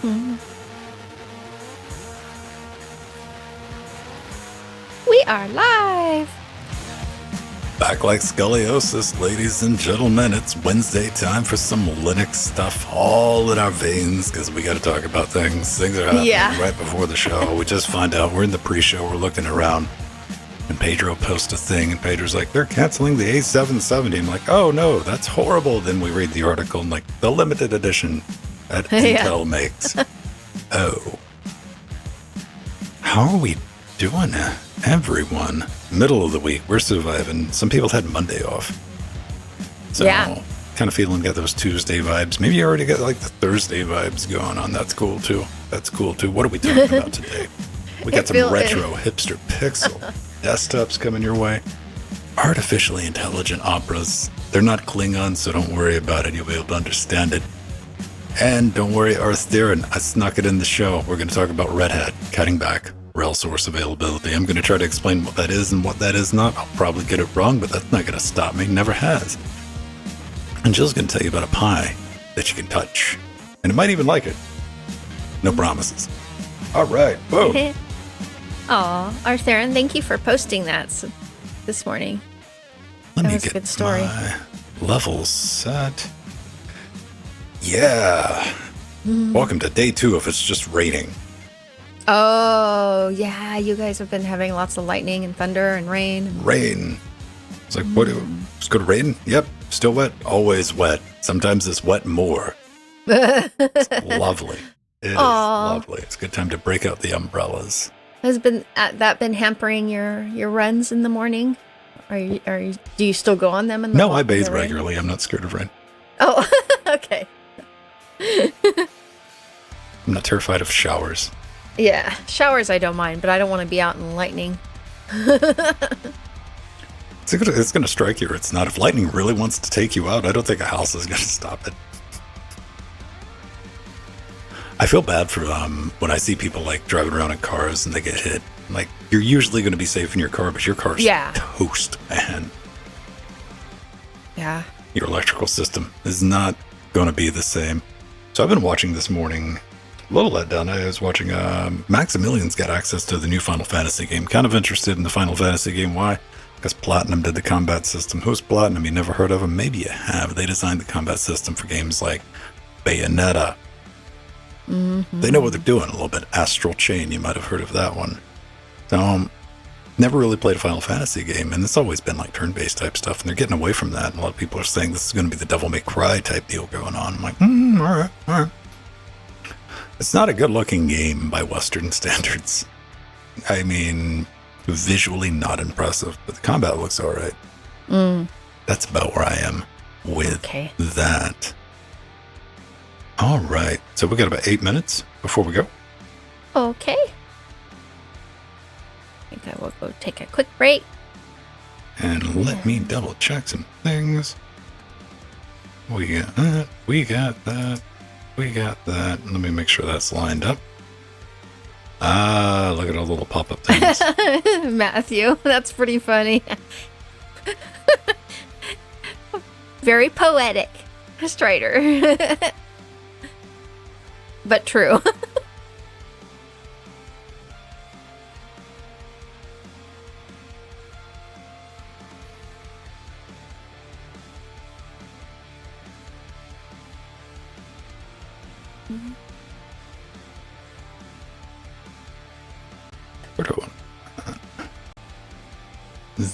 Mm. We are live. Back like scoliosis, ladies and gentlemen. It's Wednesday time for some Linux stuff, all in our veins, because we got to talk about things. Things are happening right before the show. We just find out we're in the pre-show. We're looking around, and Pedro posts a thing, and Pedro's like, "They're canceling the A770." I'm like, "Oh no, that's horrible." Then we read the article, and like, the limited edition that Intel makes. Oh, how are we doing, everyone? Middle of the week, we're surviving. Some people had Monday off. So, kind of feeling got those Tuesday vibes. Maybe you already got like the Thursday vibes going on. That's cool too. What are we talking about today? We got some retro hipster pixel desktops coming your way. Artificially intelligent operas. They're not Klingon, so don't worry about it. You'll be able to understand it. And don't worry, Arth Theron, I snuck it in the show. We're going to talk about Red Hat, cutting back rel source availability. I'm going to try to explain what that is and what that is not. I'll probably get it wrong, but that's not going to stop me. Never has. And Jill's going to tell you about a pie that you can touch. And it might even like it. No promises. All right. Whoa. Aw, Arthur, thank you for posting that this morning. Let me was get a good story. My levels set. Yeah. Welcome to day 2 if it's just raining. Oh, yeah, you guys have been having lots of lightning and thunder and rain. Rain. It's like, what? It's going to rain? Yep. Still wet. Always wet. Sometimes it's wet more. It's lovely. It is lovely. It's a good time to break out the umbrellas. Has that been hampering your runs in the morning? Do you still go on them in the No, I bathe regularly. I'm not scared of rain. Oh, okay. I'm not terrified of showers. Yeah, showers I don't mind, but I don't want to be out in lightning. It's going to strike you or it's not. If lightning really wants to take you out, I don't think a house is going to stop it. I feel bad for when I see people like driving around in cars and they get hit. Like, you're usually going to be safe in your car, but your car's toast, man. Yeah. Your electrical system is not going to be the same. So I've been watching this morning. A little let down. I was watching Maximilian's got access to the new Final Fantasy game. Kind of interested in the Final Fantasy game. Why? Because Platinum did the combat system. Who's Platinum? You never heard of them? Maybe you have. They designed the combat system for games like Bayonetta. Mm-hmm. They know what they're doing a little bit. Astral Chain, you might have heard of that one. So, never really played a Final Fantasy game, and it's always been like turn-based type stuff, and they're getting away from that. And a lot of people are saying this is going to be the Devil May Cry type deal going on. I'm like, all right. It's not a good-looking game by Western standards. I mean, visually not impressive, but the combat looks all right. That's about where I am with that. All right. So we got about 8 minutes before we go. Okay. I think I will go take a quick break. And let me double-check some things. We got that. We got that. We got that. Let me make sure that's lined up. Look at all the little pop-up things. Matthew, that's pretty funny. Very poetic, Strider. But true.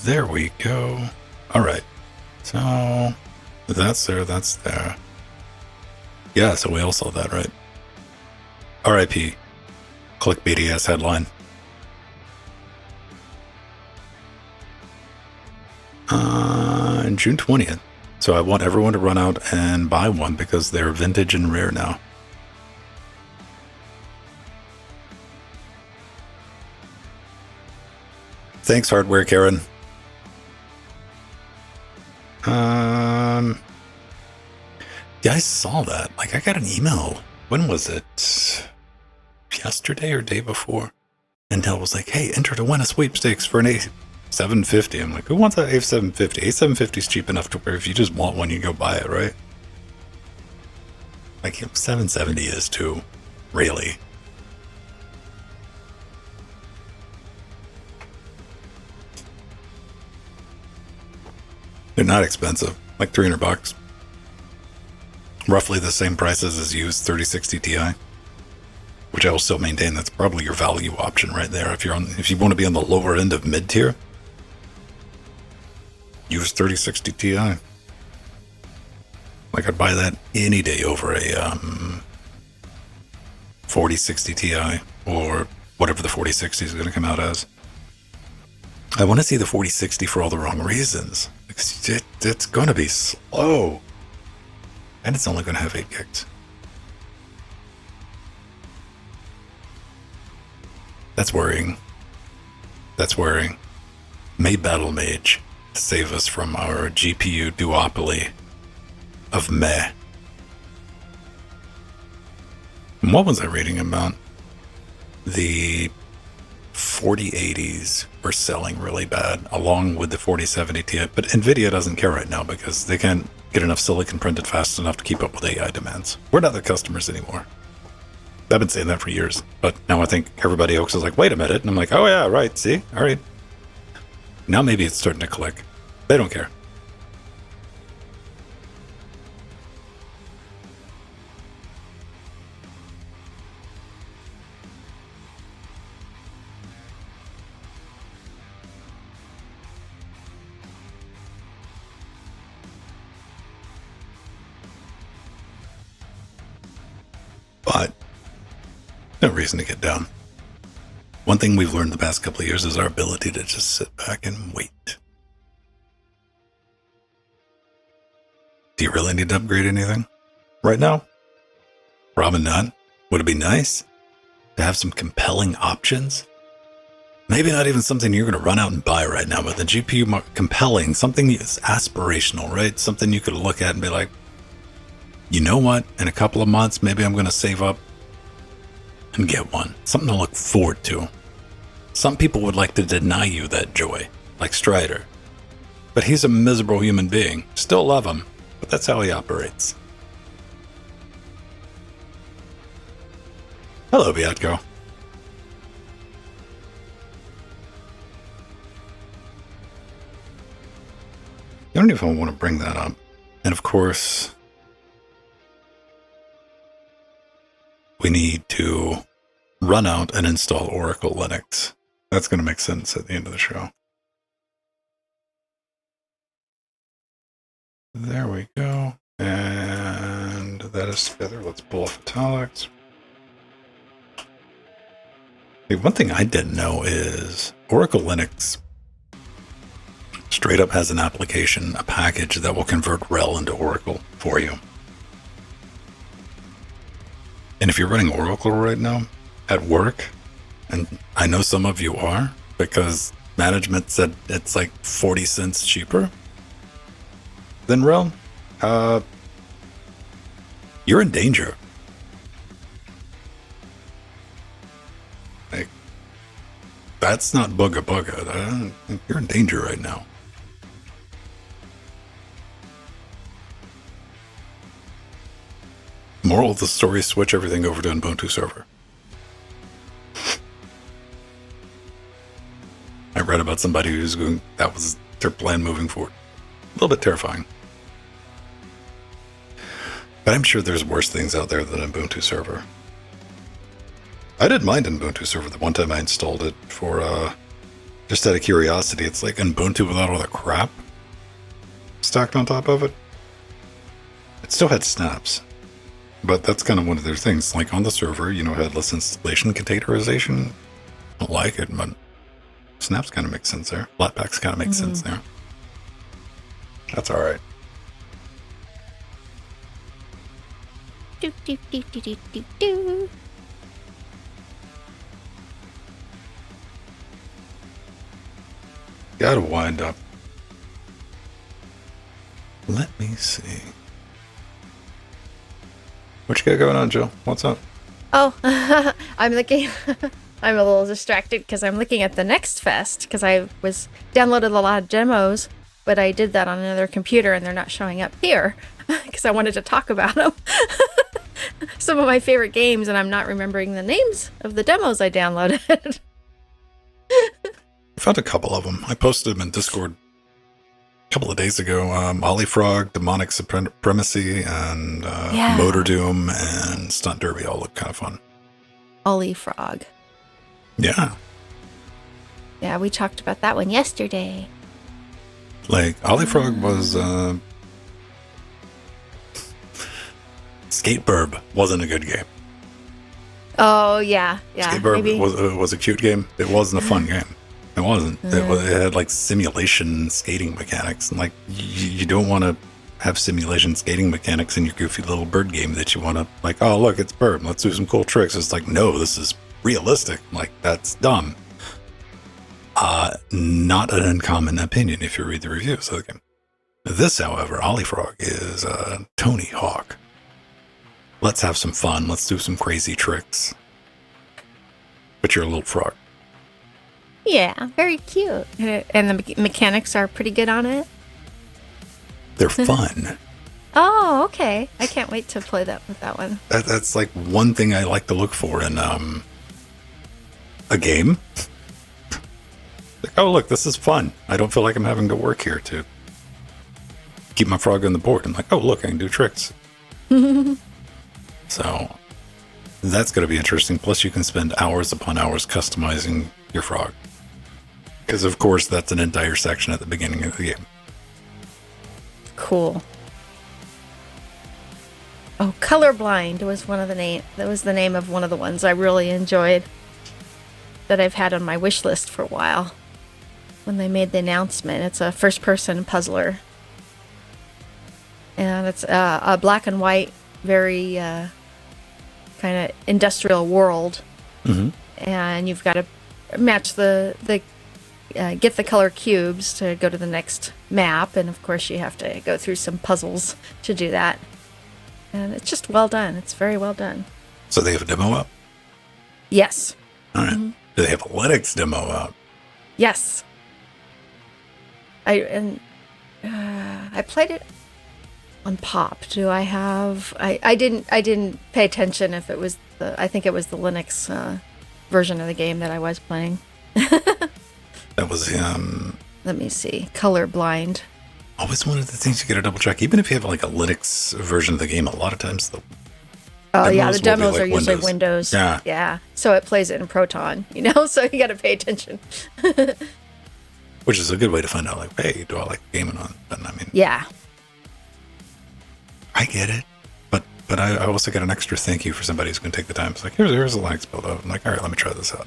There we go. All right. So that's there. That's there. Yeah, so we all saw that, right? RIP. Clickbaity ass headline. June 20th. So I want everyone to run out and buy one because they're vintage and rare now. Thanks, Hardware Karen. Yeah, I saw that. Like, I got an email. When was it? Yesterday or day before? Intel was like, hey, enter to win a sweepstakes for an A750. I'm like, who wants that A750? A750 is cheap enough to where if you just want one, you go buy it, right? Like, 770 is too. really. They're not expensive, like $300. Roughly the same prices as used 3060 Ti, which I will still maintain that's probably your value option right there. If you want to be on the lower end of mid tier, use 3060 Ti. Like I'd buy that any day over a 4060 Ti or whatever the 4060 is going to come out as. I want to see the 4060 for all the wrong reasons. It's going to be slow. And it's only going to have 8 gigs. That's worrying. That's worrying. May Battle Mage save us from our GPU duopoly of meh. And what was I reading about? The 4080s were selling really bad, along with the 4070 Ti. But NVIDIA doesn't care right now because they can't get enough silicon printed fast enough to keep up with AI demands. We're not the customers anymore. I've been saying that for years, but now I think everybody else is like, wait a minute. And I'm like, oh yeah, right, see? All right. Now maybe it's starting to click. They don't care. But no reason to get down. One thing we've learned the past couple of years is our ability to just sit back and wait. Do you really need to upgrade anything right now? Probably not. Would it be nice to have some compelling options? Maybe not even something you're going to run out and buy right now, but the GPU compelling, something that's aspirational, right? Something you could look at and be like, you know what? In a couple of months, maybe I'm going to save up and get one. Something to look forward to. Some people would like to deny you that joy, like Strider. But he's a miserable human being. Still love him, but that's how he operates. Hello, Biatko. I don't even want to bring that up. And of course, we need to run out and install Oracle Linux. That's going to make sense at the end of the show. There we go. And that is together. Let's pull off italics. Hey, one thing I didn't know is Oracle Linux straight up has an application, a package that will convert RHEL into Oracle for you. And if you're running Oracle right now at work, and I know some of you are, because management said it's like 40 cents cheaper than RHEL, you're in danger. Like, that's not bugga bugga. You're in danger right now. Moral of the story, switch everything over to Ubuntu server. I read about somebody who's going, that was their plan moving forward. A little bit terrifying. But I'm sure there's worse things out there than Ubuntu server. I didn't mind Ubuntu server the one time I installed it for, just out of curiosity. It's like Ubuntu without all the crap stacked on top of it. It still had snaps. But that's kind of one of their things. Like on the server, you know, headless installation containerization. I don't like it, but snaps kind of make sense there. Flatpaks kind of make sense there. That's all right. Do, do, do, do, do, do, do. Gotta wind up. Let me see. What you got going on, Jill? What's up? Oh, I'm looking. I'm a little distracted because I'm looking at the Next Fest because I was downloaded a lot of demos, but I did that on another computer and they're not showing up here because I wanted to talk about them. some of my favorite games, and I'm not remembering the names of the demos I downloaded. I found a couple of them. I posted them in Discord a couple of days ago. Ollie Frog, Demonic Supremacy, and Motor Doom and Stunt Derby all look kind of fun. Ollie Frog. Yeah. Yeah, we talked about that one yesterday. Like, Ollie Frog was... Skateburb wasn't a good game. Oh, yeah. Skateburb was a cute game. It wasn't a fun game. It wasn't. It had like simulation skating mechanics. And like, you don't want to have simulation skating mechanics in your goofy little bird game that you want to, like, oh, look, it's Bird. Let's do some cool tricks. It's like, no, this is realistic. Like, that's dumb. Not an uncommon opinion if you read the reviews of the game. This, however, Ollie Frog is Tony Hawk. Let's have some fun. Let's do some crazy tricks. But you're a little frog. Yeah, very cute. And the mechanics are pretty good on it? They're fun. Oh, okay. I can't wait to play that with that one. That's like one thing I like to look for in a game. Like, oh, look, this is fun. I don't feel like I'm having to work here to keep my frog on the board. I'm like, oh, look, I can do tricks. So that's going to be interesting. Plus, you can spend hours upon hours customizing your frog. Because, of course, that's an entire section at the beginning of the game. Cool. Oh, Colorblind was one of the name. That was the name of one of the ones I really enjoyed that I've had on my wish list for a while. When they made the announcement, it's a first-person puzzler, and it's a black and white, very kind of industrial world, and you've got to match the get the color cubes to go to the next map, and of course you have to go through some puzzles to do that. And it's just well done. It's very well done. So they have a demo up? Yes. All right. Do they have a Linux demo out? Yes. I played it on Pop. Do I have? I didn't pay attention if it was the. I think it was the Linux version of the game that I was playing. That was Let me see. Colorblind. Always one of the things you got to double check. Even if you have like a Linux version of the game, a lot of times the the demos like are usually Windows. Yeah. So it plays it in Proton, so you got to pay attention. Which is a good way to find out, like, hey, do I like the game or not? But I mean, yeah, I get it. But I also got an extra thank you for somebody who's going to take the time. It's like, here's a Linux build out. I'm like, all right, let me try this out.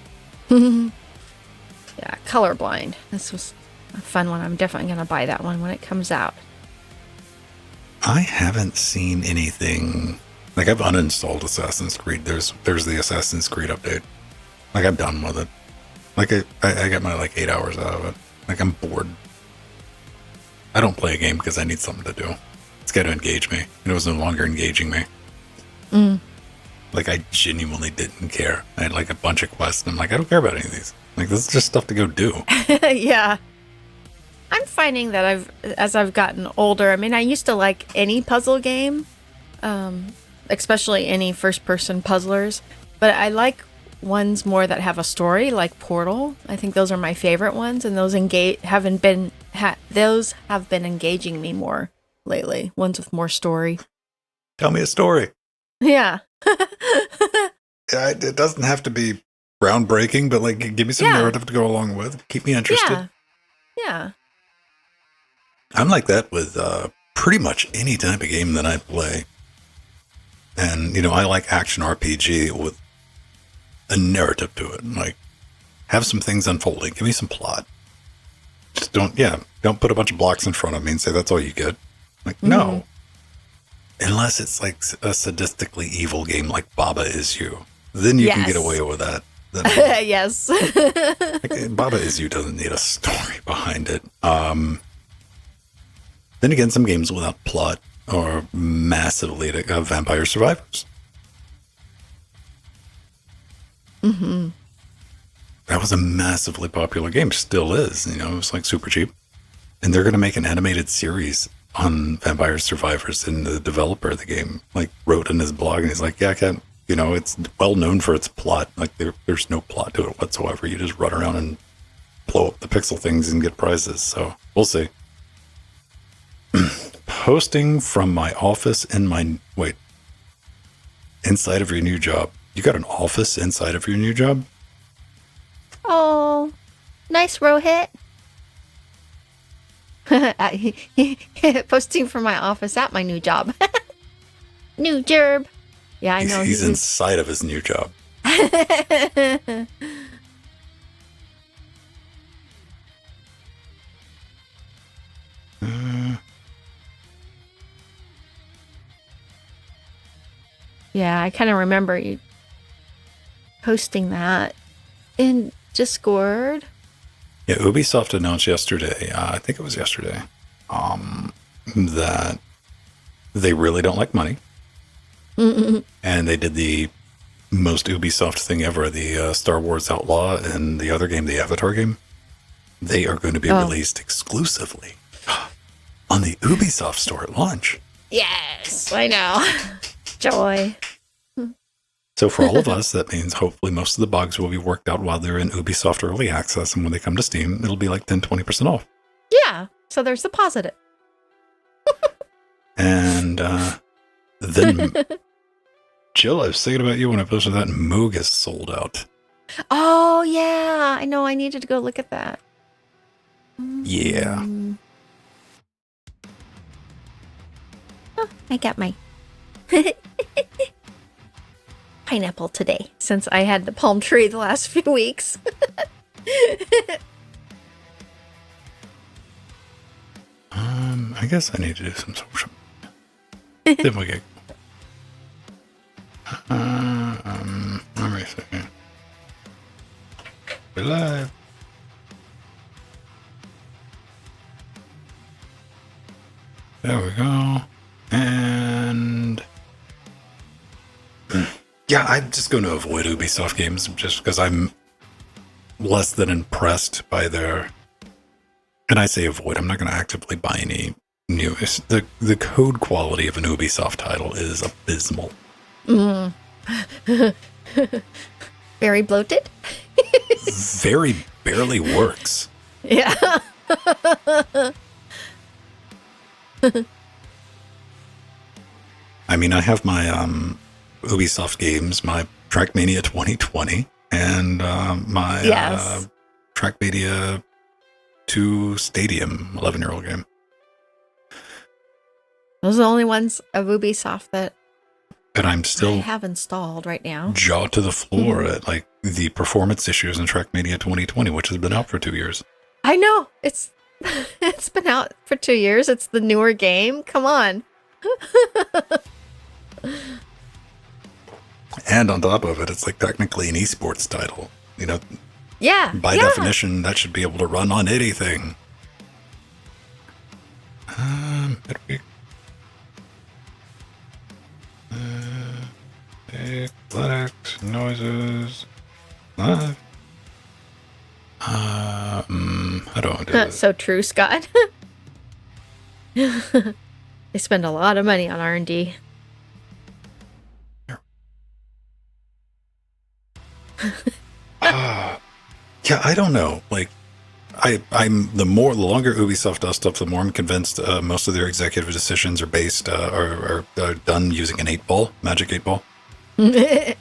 Yeah, Colorblind. This was a fun one. I'm definitely going to buy that one when it comes out. I haven't seen anything. Like, I've uninstalled Assassin's Creed. There's the Assassin's Creed update. Like, I'm done with it. Like, I got my, 8 hours out of it. Like, I'm bored. I don't play a game because I need something to do. It's got to engage me. And it was no longer engaging me. Like, I genuinely didn't care. I had, a bunch of quests, and I'm like, I don't care about any of these. Like, this is just stuff to go do. Yeah. I'm finding that as I've gotten older, I mean, I used to like any puzzle game, especially any first-person puzzlers, but I like ones more that have a story, like Portal. I think those are my favorite ones, and those have been engaging me more lately. Ones with more story. Tell me a story. Yeah. Yeah, it doesn't have to be groundbreaking, but give me some narrative to go along with. Keep me interested. Yeah. I'm like that with pretty much any type of game that I play. And, I like action RPG with a narrative to it. Like, have some things unfolding. Give me some plot. Just don't put a bunch of blocks in front of me and say that's all you get. Like, no. Unless it's like a sadistically evil game like Baba Is You. Then you can get away with that. Yes. Baba Is You doesn't need a story behind it. Then again, some games without plot are massively Vampire Survivors. That was a massively popular game. Still is. It was super cheap. And they're going to make an animated series on Vampire Survivors, and the developer of the game like wrote in his blog, and he's like, "Yeah, I can't. You know, it's well known for its plot. Like there's no plot to it whatsoever. You just run around and blow up the pixel things and get prizes." So we'll see. Posting from my office in my inside of your new job. You got an office inside of your new job? Oh, nice, Rohit. Posting from my office at my new job. New gerb. Yeah, I know. He's inside of his new job. Yeah, I kind of remember you posting that in Discord. Yeah, Ubisoft announced yesterday, I think it was yesterday, that they really don't like money. And they did the most Ubisoft thing ever, the Star Wars Outlaw and the other game, the Avatar game. They are going to be released exclusively on the Ubisoft store at launch. Yes, I know. Joy. So for all of us, that means hopefully most of the bugs will be worked out while they're in Ubisoft Early Access. And when they come to Steam, it'll be like 10-20% off. Yeah, so there's the positive. And then, Jill, I was thinking about you when I posted that Moog is sold out. Oh, yeah. I know. I needed to go look at that. Yeah. Oh, I got my pineapple today since I had the palm tree the last few weeks. I guess I need to do some social. Then we get. Let me see. We're live. There we go. And yeah, I'm just going to avoid Ubisoft games just because I'm less than impressed by their. And I say avoid. I'm not going to actively buy any new. The code quality of an Ubisoft title is abysmal. Very bloated. Very barely works. Yeah. I mean, I have my Ubisoft games, my Trackmania 2020, and my Trackmania 2 Stadium 11-year-old game. Those are the only ones of Ubisoft that And I'm still I have installed right now. Jaw to the floor at like the performance issues in Trackmania 2020, which has been out for 2 years. I know. It's been out for 2 years. It's the newer game. Come on. And on top of it, it's like technically an esports title. You know, Yeah. by definition, that should be able to run on anything. Athletics, noises, live. How do I do That's this? so true, Scott. They spend a lot of money on R&D. Yeah, I don't know. Like, I'm the longer Ubisoft does stuff, the more I'm convinced most of their executive decisions are based are done using an 8-ball, magic 8-ball. It's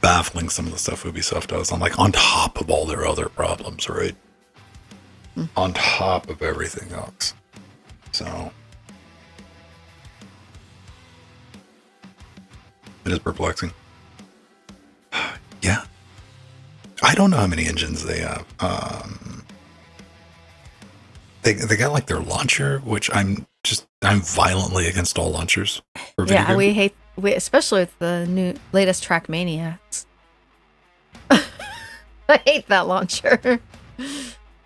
baffling some of the stuff Ubisoft does. I'm like, on top of all their other problems, right? On top of everything else. So it is perplexing. Yeah. I don't know how many engines they have. They got like their launcher, which I'm violently against all launchers. For video Yeah, games. we especially with the latest Trackmania. I hate that launcher.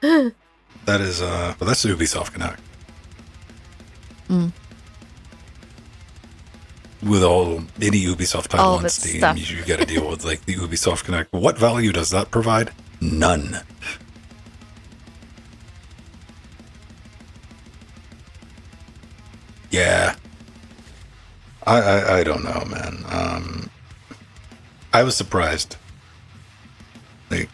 That is well, that's Ubisoft Connect. With any Ubisoft title All of on its Steam, stuff. you got to deal with like the Ubisoft Connect. What value does that provide? None. Yeah. I don't know, man. I was surprised. Like,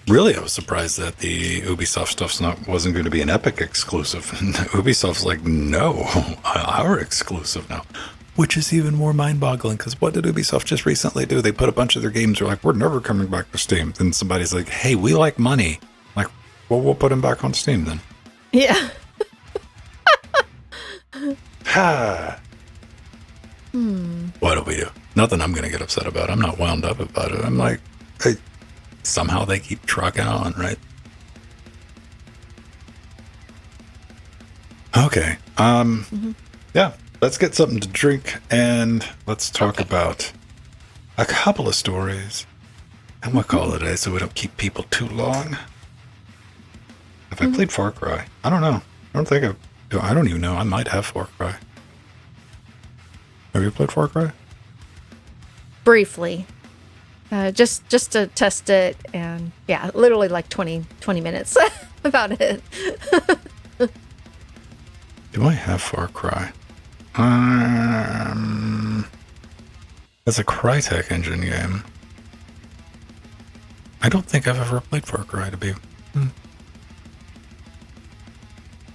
really, I was surprised that the Ubisoft stuff's wasn't going to be an Epic exclusive. And Ubisoft's like, no, our exclusive now. Which is even more mind-boggling, because what did Ubisoft just recently do? They put a bunch of their games, they're like, we're never coming back to Steam. Then somebody's like, hey, we like money. Like, well, we'll put them back on Steam then. Yeah. Ha! What do we do? Nothing I'm going to get upset about. I'm not wound up about it. I'm like, hey, somehow they keep trucking on, right? Okay. Yeah, let's get something to drink and let's talk about a couple of stories. And we'll call it a day so we don't keep people too long. Have I played Far Cry? I don't know. I don't even know. I might have Far Cry. Have you played Far Cry? Briefly. Just to test it, and yeah, literally like 20 minutes about it. Do I have Far Cry? It's a Crytek engine game. I don't think I've ever played Far Cry to be.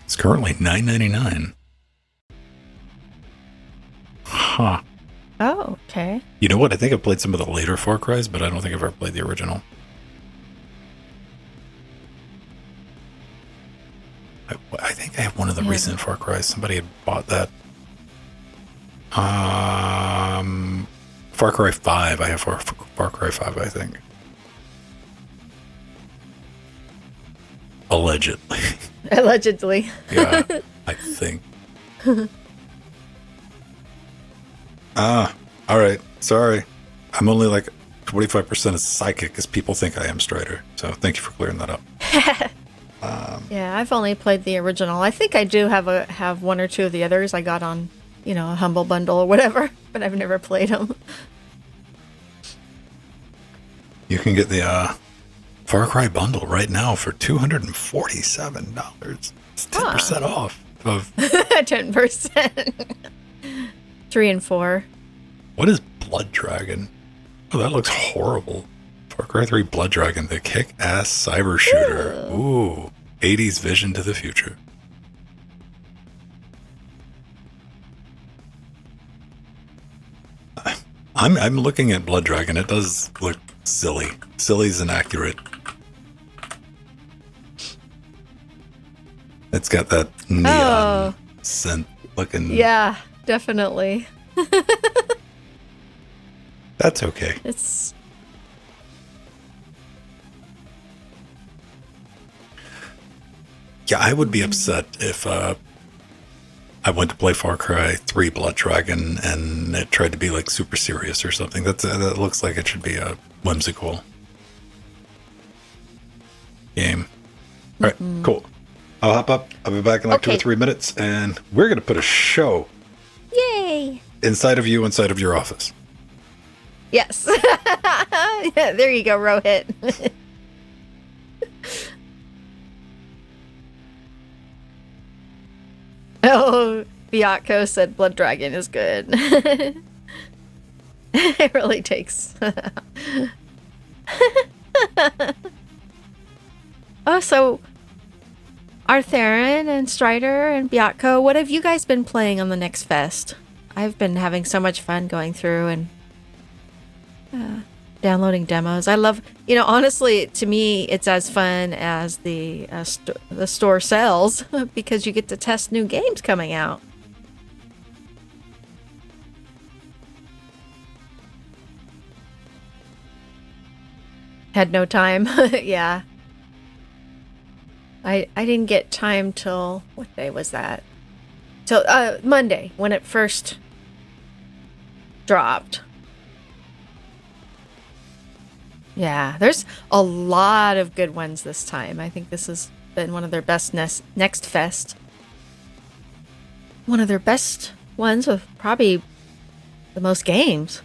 It's currently $9.99. Huh. Oh, okay. You know what? I think I've played some of the later Far Cries, but I don't think I've ever played the original. I think I have one of the recent Far Cries. Somebody had bought that. Far Cry 5. I have Far Cry 5, I think. Allegedly. Allegedly. Yeah, I think. All right. Sorry. I'm only like 25% as psychic as people think I am, Strider. So thank you for clearing that up. Yeah, I've only played the original. I think I do have one or two of the others I got on, a Humble Bundle or whatever, but I've never played them. You can get the Far Cry bundle right now for $247. It's 10% off of 10%. 3 and 4. What is Blood Dragon? Oh, that looks horrible. Far Cry 3 Blood Dragon, the kick-ass cyber shooter. Ooh, 80s vision to the future. I'm looking at Blood Dragon. It does look silly. Silly's inaccurate. It's got that neon scent looking. Yeah, definitely. That's okay. It's. Yeah, I would be upset if I went to play Far Cry 3 Blood Dragon and it tried to be like super serious or something. That looks like it should be a whimsical game. All right, cool. I'll hop up. I'll be back in like 2 or 3 minutes, and we're going to put a show. Yay! Inside of you, inside of your office. Yes. Yeah, there you go, Rohit. Oh, Biatko said Blood Dragon is good. It really takes. Oh, so Artherin and Strider and Biatko, what have you guys been playing on the Next Fest? I've been having so much fun going through and downloading demos. I love, honestly, to me, it's as fun as the store sells because you get to test new games coming out. Had no time. Yeah. I didn't get time till, what day was that? Till Monday, when it first dropped. Yeah, there's a lot of good ones this time. I think this has been one of their best Next Fest. One of their best ones with probably the most games.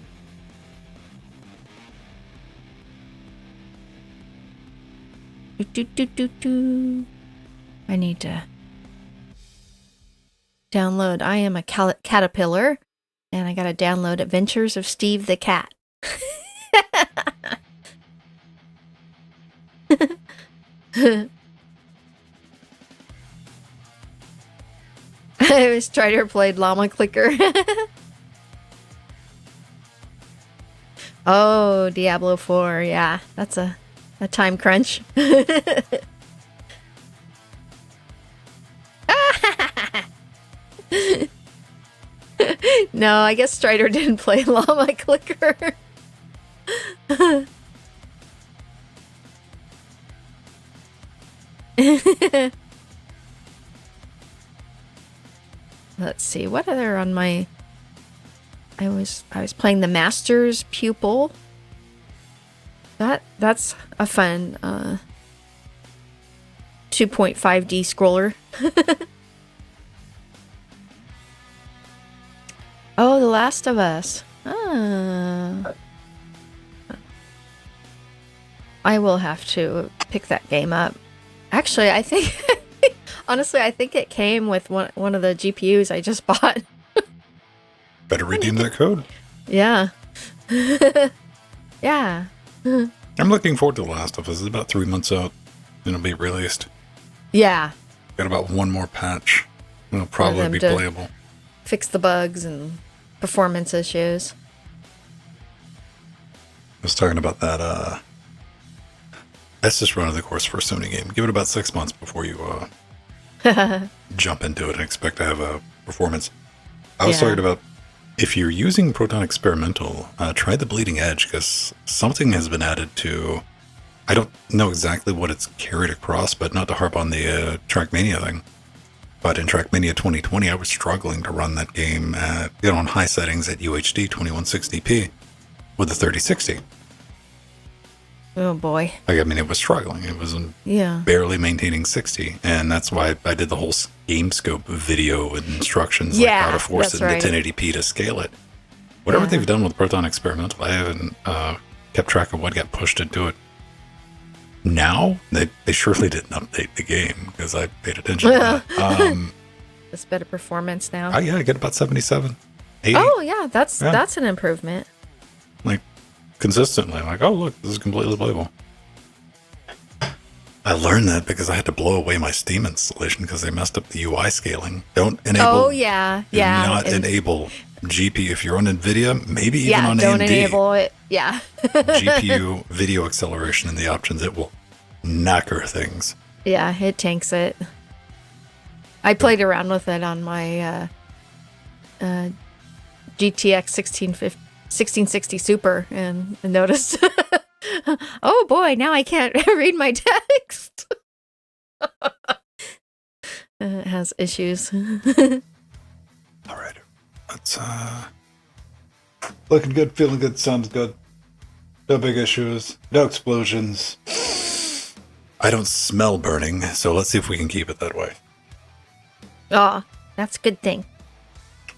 I need to Download. I am a caterpillar, and I got to download Adventures of Steve the Cat. I was Strider played Llama Clicker. Oh, Diablo 4. Yeah, that's a time crunch. No, I guess Strider didn't play Llama Clicker. Let's see, what other on my... I was playing the Master's Pupil. That's a fun 2.5D scroller. Oh, The Last of Us. I will have to pick that game up. Actually, I think honestly, I think it came with one of the GPUs I just bought. Better redeem that code. Yeah. Yeah. I'm looking forward to The Last of Us. It's about 3 months out. It'll be released. Yeah. Got about one more patch. It'll probably be playable. Fix the bugs and performance issues. I was talking about that. That's just run of the course for a Sony game. Give it about 6 months before you jump into it and expect to have a performance. I was talking about, if you're using Proton Experimental, try the Bleeding Edge, because something has been added to... I don't know exactly what it's carried across, but not to harp on the Trackmania thing. But in Trackmania 2020, I was struggling to run that game at, on high settings at UHD 2160p with the 3060. Oh boy. Like, I mean, it was struggling. It was barely maintaining 60. And that's why I did the whole game scope video with instructions, like how to force it into 1080p to scale it. Whatever they've done with Proton Experimental, I haven't kept track of what got pushed into it. Now, they surely didn't update the game, because I paid attention to that. It's better performance now. I get about 77, 80. Oh, yeah, that's an improvement. Like, consistently. Like, oh, look, this is completely playable. I learned that because I had to blow away my Steam installation because they messed up the UI scaling. Don't enable... Oh, yeah. Do not enable GPU. If you're on NVIDIA, maybe even on AMD. Don't enable it. Yeah. GPU video acceleration in the options, it will knacker things. Yeah, it tanks it. I played around with it on my GTX 1660 Super and noticed, oh boy, now I can't read my text. It has issues. All right. That's looking good, feeling good, sounds good. No big issues, no explosions. I don't smell burning, so let's see if we can keep it that way. Oh, that's a good thing.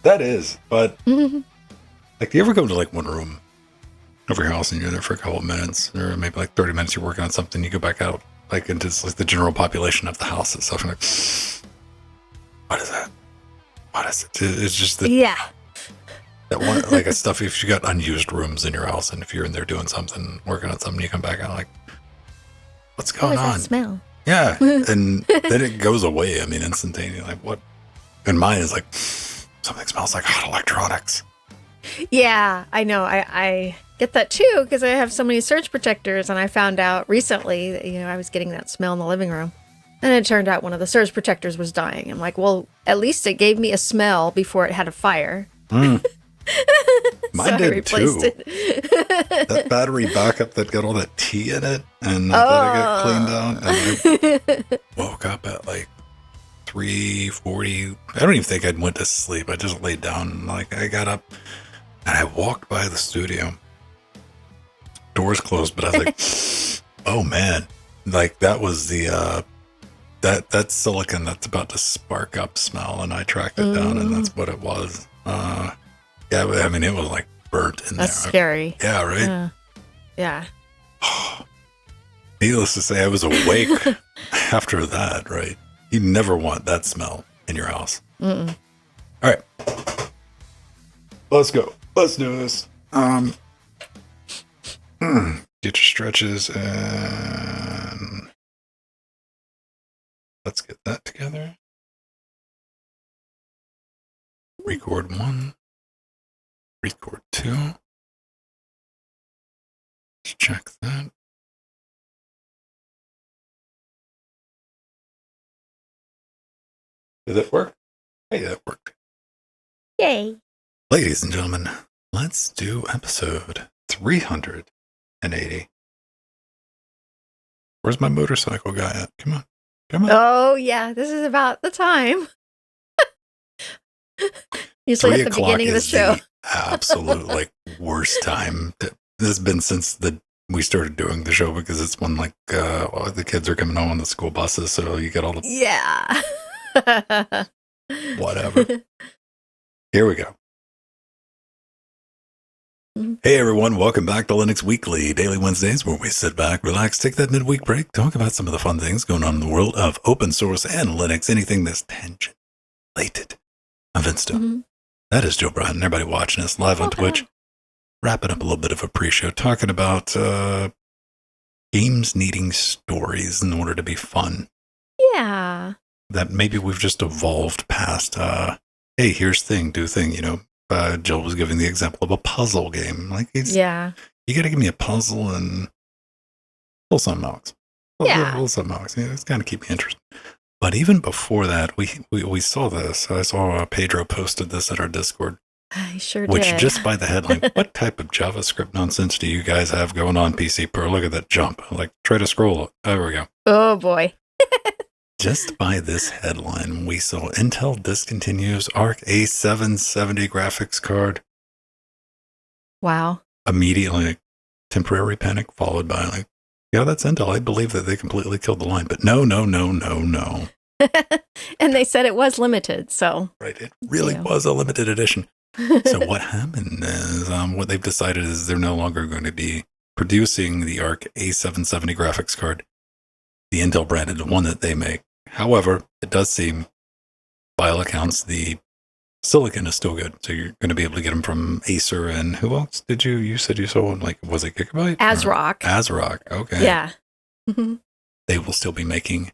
That is, but like, do you ever go to like one room of your house and you're there for a couple of minutes, or maybe like 30 minutes, you're working on something, you go back out like into like the general population of the house and stuff, and like, what is that? What is it? It's just that one, like, a stuff. If you got unused rooms in your house, and if you're in there doing something, working on something, you come back out like, what's going on? That smell? Yeah, and then it goes away. I mean, instantaneously. Like, what? And mine is like, something smells like hot electronics. Yeah, I know. I get that too, because I have so many surge protectors, and I found out recently that, I was getting that smell in the living room. And it turned out one of the surge protectors was dying. I'm like, well, at least it gave me a smell before it had a fire. Mine so did too. That battery backup that got all that tea in it, and I thought it got cleaned out. And I woke up at like 3:40. I don't even think I went to sleep. I just laid down. And, like, I got up and I walked by the studio. Doors closed, but I was like, oh man, like, that was the that silicon that's about to spark up smell, and I tracked it down, and that's what it was. Yeah, I mean, it was like burnt in there. That's scary. Yeah, right? Yeah. Needless to say, I was awake after that, right? You never want that smell in your house. All right. Let's go. Let's do this. Get your stretches and let's get that together. Record 1. Record 2. Let's check that. Did that work? Hey, that worked. Yay. Ladies and gentlemen, let's do episode 380. Where's my motorcycle guy at? Come on. Come on. Oh, yeah. This is about the time. Usually at the beginning of the show. The absolute worst time. This has been since we started doing the show because it's when the kids are coming home on the school buses, so you get all the whatever. Here we go. Hey everyone, welcome back to Linux Weekly, daily Wednesdays where we sit back, relax, take that midweek break, talk about some of the fun things going on in the world of open source and Linux, anything that's tangent related. I'm Vince Stone. Mm-hmm. That is Joe Bryan, everybody watching us live on Twitch. Wrapping up a little bit of a pre-show, talking about games needing stories in order to be fun. Yeah. That maybe we've just evolved past, hey, here's thing, do thing, Jill was giving the example of a puzzle game. You got to give me a puzzle and pull some Alex. Pull some Alex. It's kind of keep me interested. But even before that, we saw this. I saw Pedro posted this at our Discord. I sure did. Which, just by the headline, what type of JavaScript nonsense do you guys have going on, PC Pro? Look at that jump. Try to scroll. There we go. Oh, boy. Just by this headline, we saw Intel discontinues ARC A770 graphics card. Wow. Immediately, temporary panic followed by yeah, that's Intel. I believe that they completely killed the line, but no. And they said it was limited, so. Right, it really was a limited edition. So what happened is what they've decided is they're no longer going to be producing the ARC A770 graphics card, the Intel branded one that they make. However, it does seem, by all accounts, the silicon is still good. So you're going to be able to get them from Acer and who else did you said you saw one? Was it Gigabyte? ASRock. ASRock, okay. Yeah. They will still be making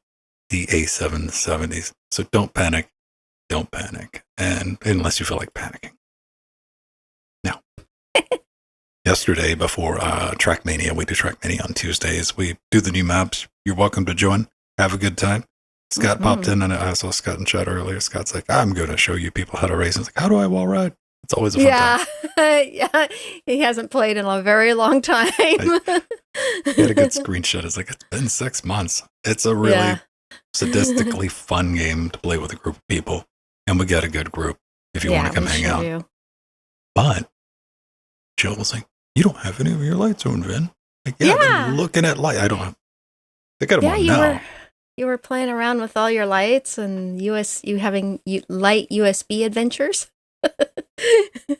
the A770s. So don't panic. Don't panic. And unless you feel like panicking. Now, yesterday before Trackmania, we do Trackmania on Tuesdays. We do the new maps. You're welcome to join. Have a good time. Scott popped in, and I saw Scott in chat earlier. Scott's like, I'm going to show you people how to race. It's how do I wall ride? It's always a fun time. Yeah, he hasn't played in a very long time. He had a good screenshot. It's it's been 6 months. It's a really sadistically fun game to play with a group of people. And we got a good group if you want to come hang out. Do. But Jill was like, you don't have any of your lights on, Vin. I've been looking at light. I don't have. They got them on now. You were playing around with all your lights and you having light USB adventures. So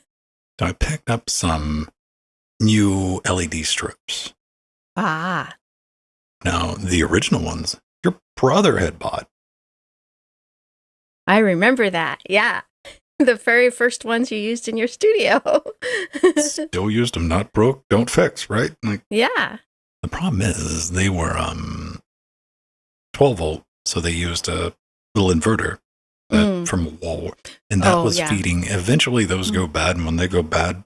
I picked up some new LED strips. Ah. Now, the original ones, your brother had bought. I remember that. Yeah. The very first ones you used in your studio. Still used them, not broke, don't fix, right? Yeah. The problem is they were 12 volt, so they used a little inverter from a wall, and that was feeding. Eventually, those go bad, and when they go bad,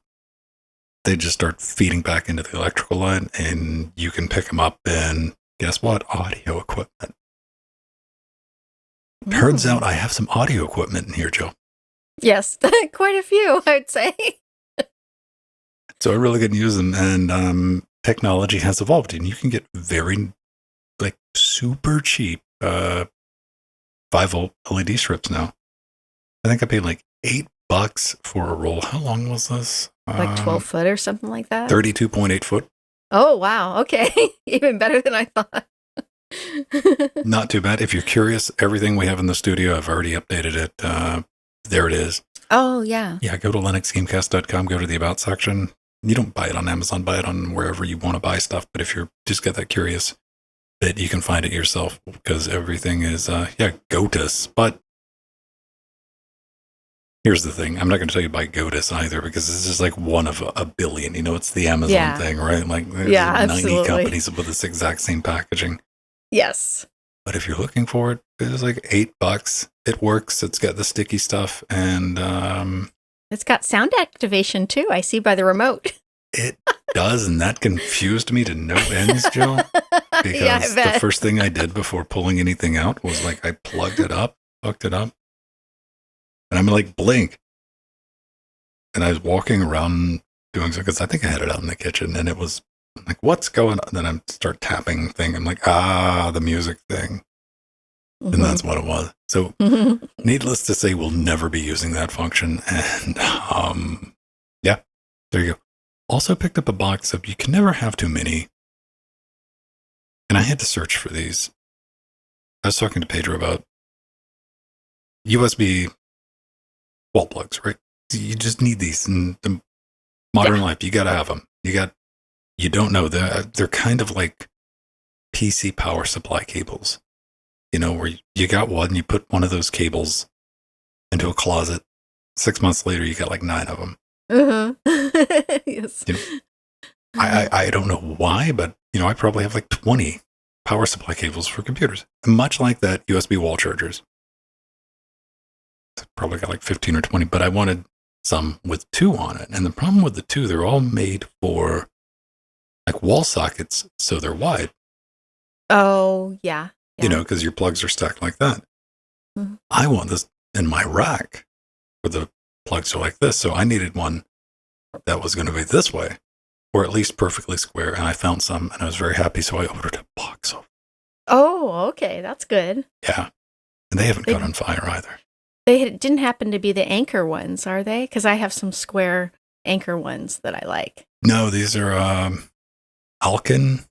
they just start feeding back into the electrical line, and you can pick them up and guess what? Audio equipment. Turns out I have some audio equipment in here, Joe. Yes, quite a few, I'd say. So I really can use them, and technology has evolved, and you can get very super cheap 5-volt LED strips now. I think I paid $8 for a roll. How long was this? 12 foot or something like that? 32.8 foot. Oh, wow. Okay. Even better than I thought. Not too bad. If you're curious, everything we have in the studio, I've already updated it. There it is. Oh, yeah. Yeah, go to linuxgamecast.com, go to the About section. You don't buy it on Amazon, buy it on wherever you want to buy stuff. But if you're just got that curious, that you can find it yourself because everything is, GOTUS. But Here's the thing. I'm not going to tell you to buy Godis either because this is like one of a billion. It's the Amazon Yeah. thing, right? Like there's Yeah, 90 absolutely. companies with this exact same packaging. Yes. But if you're looking for it, it's like $8. It works. It's got the sticky stuff, and It's got sound activation too. I see by the remote. it does, and that confused me to no ends, Jill. Because Yeah, I bet. the first thing I did before pulling anything out was like I plugged it up, hooked it up, and I'm like, blink. And I was walking around doing something because I think I had it out in the kitchen, and it was like, what's going on? Then I start tapping thing. I'm like, the music thing. Mm-hmm. And that's what it was. So needless to say, we'll never be using that function. And yeah, there you go. Also picked up a box of, you can never have too many. And I had to search for these. I was talking to Pedro about USB wall plugs, right? You just need these in the modern life. You got to have them. You don't know, they're kind of like PC power supply cables, where you got one, you put one of those cables into a closet. 6 months later, you got like 9 of them. Uh-huh. Yes. I don't know why, but I probably have like 20 power supply cables for computers, much like that USB wall chargers. Probably got like 15 or 20, but I wanted some with 2 on it. And the problem with the 2, they're all made for like wall sockets, so they're wide. Oh, yeah. Because your plugs are stacked like that. Mm-hmm. I want this in my rack where the plugs are like this. So I needed one that was going to be this way, or at least perfectly square. And I found some, and I was very happy. So I ordered a box of. Oh, okay. That's good. Yeah. And they haven't caught on fire either. They didn't happen to be the Anchor ones, are they? Because I have some square Anchor ones that I like. No, these are Alkin.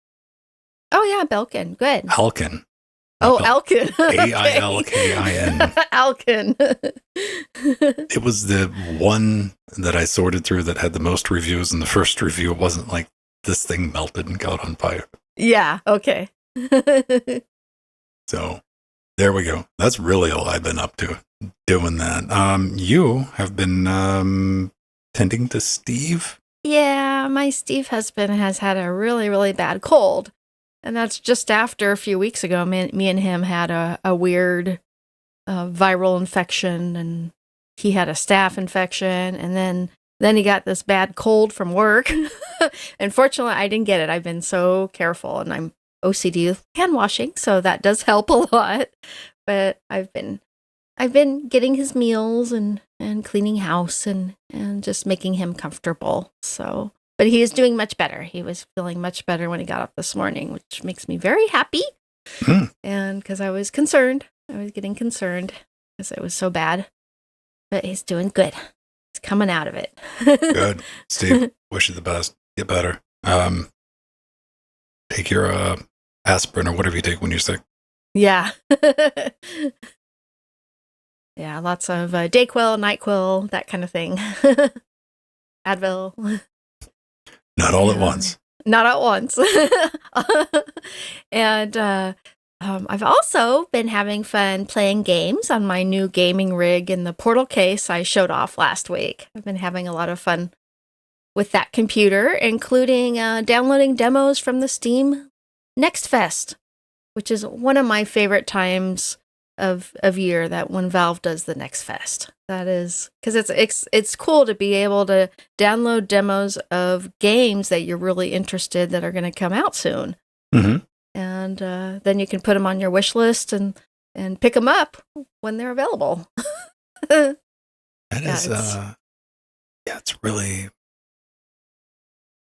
Oh, yeah, Belkin. Good. Alkin. Alkin. Ailkin. Alkin. It was the one that I sorted through that had the most reviews, and the first review wasn't like this thing melted and caught on fire. Yeah, okay. So there we go. That's really all I've been up to, doing that. You have been tending to Steve? Yeah, my Steve husband has had a really, really bad cold. And that's just after a few weeks ago, me and him had a weird viral infection, and he had a staph infection, and then he got this bad cold from work. Unfortunately, I didn't get it. I've been so careful, and I'm OCD with hand washing, so that does help a lot. But I've been getting his meals and cleaning house and just making him comfortable. So. But he is doing much better. He was feeling much better when he got up this morning, which makes me very happy. And because I was concerned. I was getting concerned because it was so bad. But he's doing good. He's coming out of it. Good. Steve, wish you the best. Get better. Take your aspirin or whatever you take when you're sick. Yeah. Yeah, lots of Dayquil, NyQuil, that kind of thing. Advil. Not all at once. Not at once. And I've also been having fun playing games on my new gaming rig in the Portal case I showed off last week. I've been having a lot of fun with that computer, including downloading demos from the Steam Next Fest, which is one of my favorite times of year, that when Valve does the Next Fest. That is because it's cool to be able to download demos of games that you're really interested that are going to come out soon. Mm-hmm. And then you can put them on your wish list and pick them up when they're available. It's really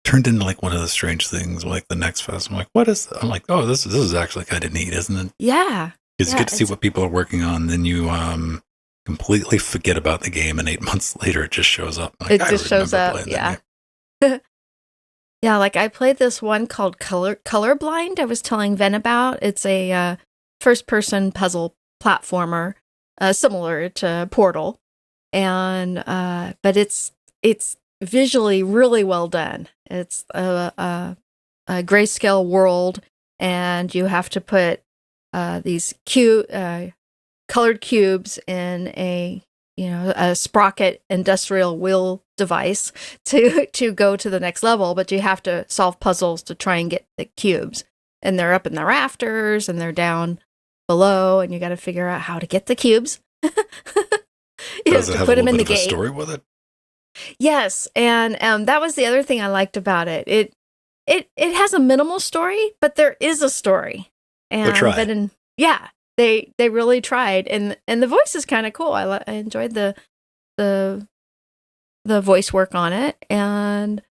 turned into like one of the strange things, like the Next Fest. I'm like, what is that? I'm like, oh, this is actually kind of neat, isn't it? Yeah. Because you get to see what people are working on, then you completely forget about the game, and 8 months later it just shows up. Like, it just shows up, yeah. Yeah, like I played this one called Colorblind I was telling Ven about. It's a first-person puzzle platformer, similar to Portal, and but it's visually really well done. It's a grayscale world, and you have to put these colored cubes in a a sprocket industrial wheel device to go to the next level, but you have to solve puzzles to try and get the cubes. And they're up in the rafters and they're down below, and you got to figure out how to get the cubes. Does it have a little bit of a story with it? Yes, and that was the other thing I liked about it. It has a minimal story, but there is a story. And they tried. They really tried, and the voice is kind of cool. I enjoyed the voice work on it, and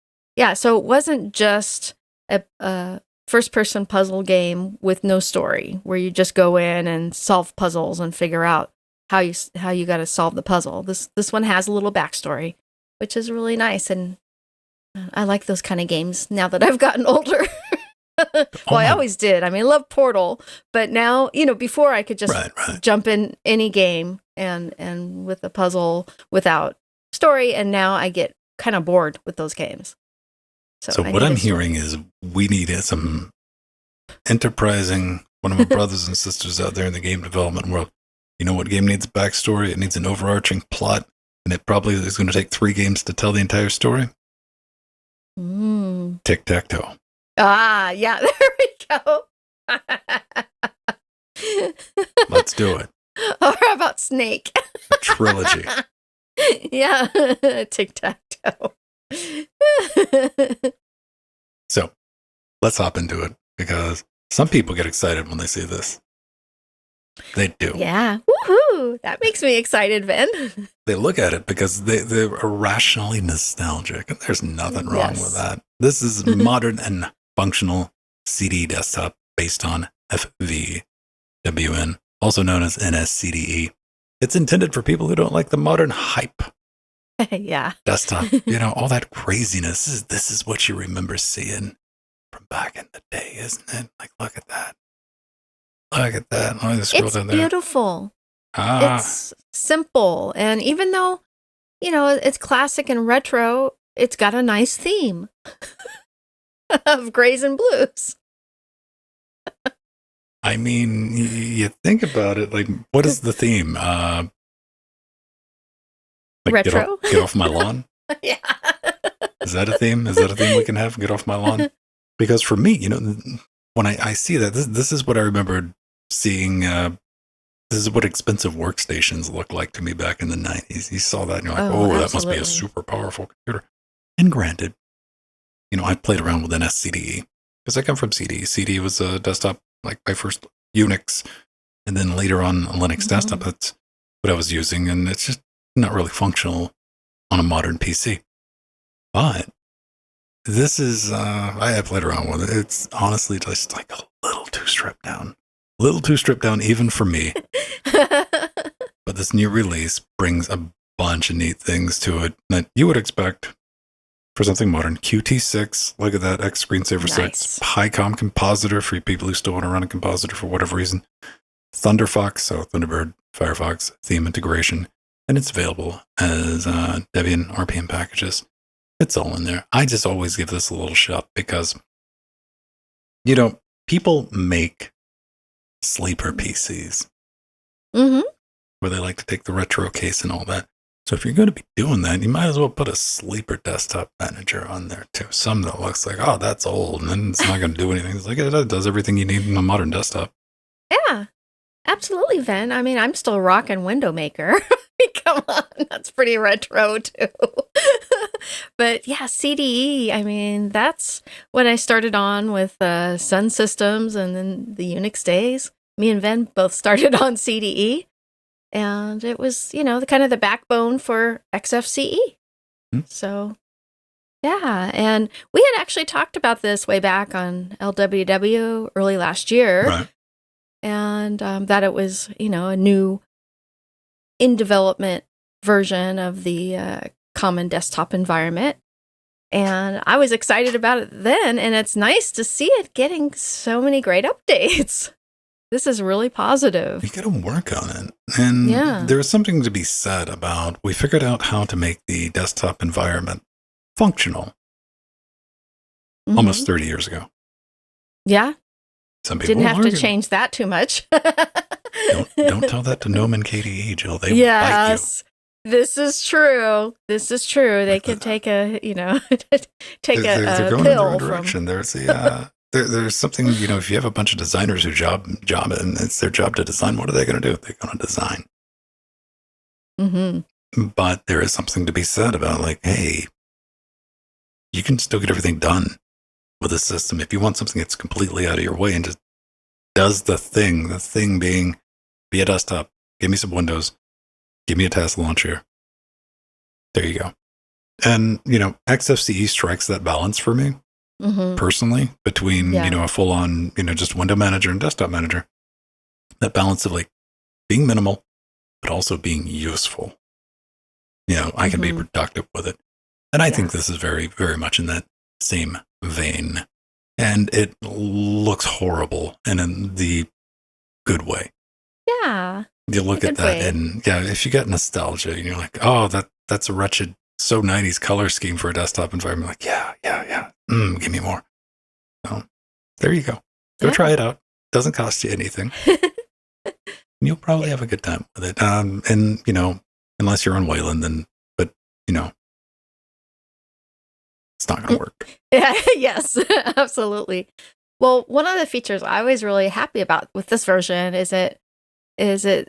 so it wasn't just a first-person puzzle game with no story, where you just go in and solve puzzles and figure out how you got to solve the puzzle. This one has a little backstory, which is really nice, and I like those kind of games now that I've gotten older. I always did. I mean, I love Portal, but now, before I could just jump in any game and with a puzzle without story, and now I get kind of bored with those games. So what I'm hearing is we need some enterprising, one of my brothers and sisters out there in the game development world. You know what game needs a backstory? It needs an overarching plot, and it probably is going to take 3 games to tell the entire story. Tic-tac-toe. Ah, yeah, there we go. Let's do it. Or how about Snake? A trilogy. Yeah, tic-tac-toe. So, let's hop into it, because some people get excited when they see this. They do. Yeah. Woohoo! That makes me excited, Ben. They look at it because they're irrationally nostalgic, and there's nothing wrong with that. This is modern and functional CD desktop based on FVWN, also known as NSCDE. It's intended for people who don't like the modern hype. Yeah. Desktop, all that craziness. This is what you remember seeing from back in the day, isn't it? Like, look at that. Look at that. Let me scroll down there. It's beautiful. It's simple. And even though, it's classic and retro, it's got a nice theme of grays and blues. I mean, you think about it, like, what is the theme? Retro? Get off my lawn? Yeah. Is that a theme? Is that a theme we can have? Get off my lawn? Because for me, when I see that, this is what I remember seeing. This is what expensive workstations looked like to me back in the 90s. You saw that and you're like, that must be a super powerful computer. And granted, I played around with NSCDE because I come from CD. CD was a desktop, like my first Unix, and then later on a Linux desktop. That's what I was using, and it's just not really functional on a modern PC. But this is, I played around with it. It's honestly just like a little too stripped down. A little too stripped down even for me. But this new release brings a bunch of neat things to it that you would expect for something modern. Qt6, look at that, X Screensaver 6. HiCom Compositor for people who still want to run a compositor for whatever reason. Thunderfox, so Thunderbird, Firefox theme integration. And it's available as Debian RPM packages. It's all in there. I just always give this a little shot because, people make sleeper PCs where they like to take the retro case and all that. So if you're going to be doing that, you might as well put a sleeper desktop manager on there too. Some that looks like, that's old, and then it's not going to do anything. It's like, it does everything you need in a modern desktop. Yeah, absolutely, Ven. I mean, I'm still rocking Window Maker. Come on, that's pretty retro too. But yeah, CDE, I mean, that's when I started on with Sun Systems and then the Unix days. Me and Ven both started on CDE, and it was, the kind of the backbone for XFCE. So yeah, and we had actually talked about this way back on LWW early last year. Right. And that it was, a new in development version of the common desktop environment. And I was excited about it then, and it's nice to see it getting so many great updates. This is really positive. You got to work on it. And there's something to be said about, we figured out how to make the desktop environment functional almost 30 years ago. Yeah. Some people didn't have to change that too much. Don't tell that to Gnome and KDE, Jill. They bite you. This is true. This is true. They can take a, take They're a going in the right pill from. direction. There's there's something, if you have a bunch of designers who job and it's their job to design, what are they going to do? They're going to design. Mm-hmm. But there is something to be said about like, hey, you can still get everything done with a system if you want something that's completely out of your way and just does the thing being be a desktop, give me some Windows, give me a task launcher. There you go. And, XFCE strikes that balance for me personally between, a full on, just window manager and desktop manager. That balance of like being minimal, but also being useful. I can be productive with it. And I think this is very, very much in that same vein. And it looks horrible and in the good way. Yeah. You look at that and if you get nostalgia and you're like, oh, that's a wretched, so 90s color scheme for a desktop environment. Like, yeah. Give me more. So there you go. Go try it out. Doesn't cost you anything. You'll probably have a good time with it. And, unless you're on Wayland, then, but, it's not going to work. Yeah, yes, absolutely. Well, one of the features I was really happy about with this version is it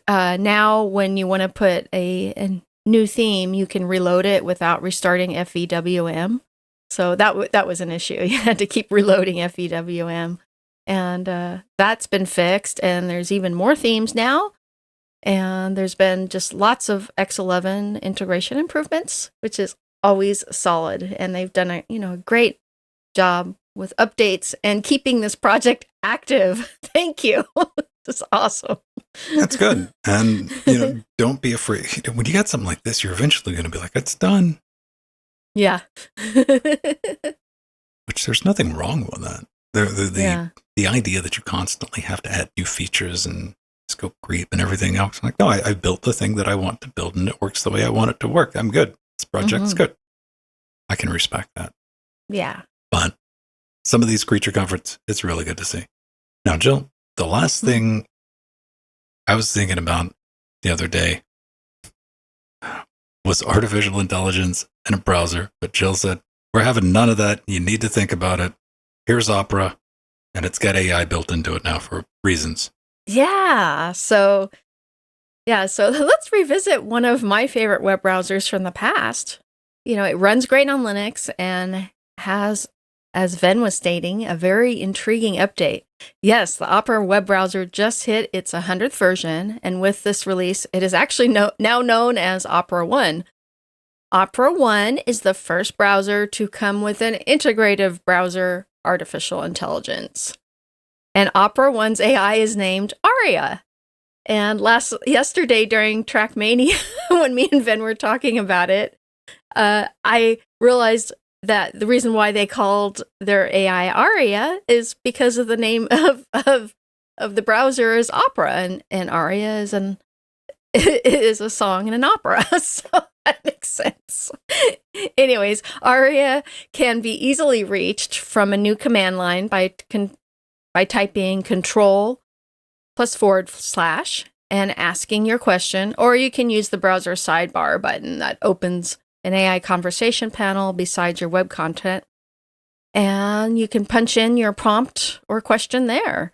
now when you want to put a new theme, you can reload it without restarting FEWM. So that was an issue. You had to keep reloading FEWM. And that's been fixed. And there's even more themes now. And there's been just lots of X11 integration improvements, which is always solid. And they've done a great job with updates and keeping this project active. Thank you. That's awesome. That's good. And, don't be afraid. When you got something like this, you're eventually going to be like, it's done. Yeah. Which there's nothing wrong with that. The idea that you constantly have to add new features and scope creep and everything else. I'm like, no, I built the thing that I want to build and it works the way I want it to work. I'm good. This project's good. I can respect that. Yeah. But some of these creature comforts, it's really good to see. Now, Jill, the last thing I was thinking about the other day was artificial intelligence in a browser. But Jill said, we're having none of that. You need to think about it. Here's Opera, and it's got AI built into it now for reasons. Yeah. So let's revisit one of my favorite web browsers from the past. It runs great on Linux and has, as Ven was stating, a very intriguing update. Yes, the Opera web browser just hit its 100th version, and with this release, it is actually now known as Opera One. Opera One is the first browser to come with an integrative browser artificial intelligence. And Opera One's AI is named Aria. And yesterday during Trackmania, when me and Ven were talking about it, I realized that the reason why they called their AI Aria is because of the name of the browser is Opera, and Aria is a song in an opera, so that makes sense. Anyways, Aria can be easily reached from a new command line by typing Control +/ and asking your question, or you can use the browser sidebar button that opens an AI conversation panel beside your web content, and you can punch in your prompt or question there.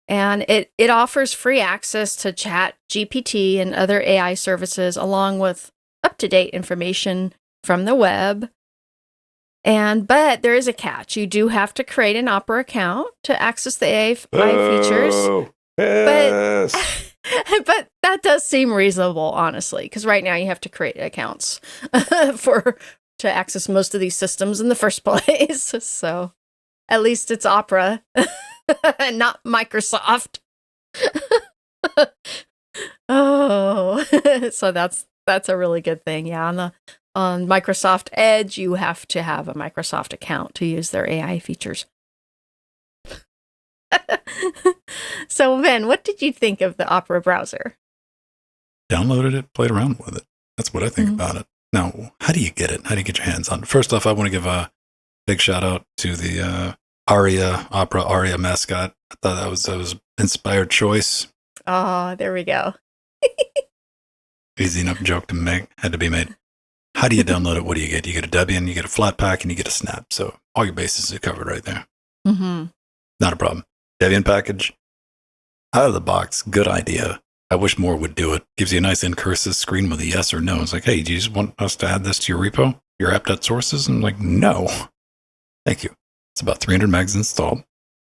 And it offers free access to Chat, GPT, and other AI services, along with up-to-date information from the web. But there is a catch. You do have to create an Opera account to access the AI features. Yes. But that does seem reasonable, honestly, because right now you have to create accounts to access most of these systems in the first place. So at least it's Opera and not Microsoft. Oh, so that's a really good thing. Yeah, on Microsoft Edge, you have to have a Microsoft account to use their AI features. So, Ven, what did you think of the Opera browser? Downloaded it, played around with it. That's what I think about it. Now, how do you get it? How do you get your hands on it? First off, I want to give a big shout out to the Opera Aria mascot. I thought that was inspired choice. Oh, there we go. Easy enough joke to make. Had to be made. How do you download it? What do you get? You get a Debian, you get a Flatpak, and you get a Snap. So all your bases are covered right there. Mm-hmm. Not a problem. Debian package, out of the box, good idea. I wish more would do it. Gives you a nice incursive screen with a yes or no. It's like, hey, do you just want us to add this to your repo? Your app.sources? And I'm like, no. Thank you. It's about 300 megs installed.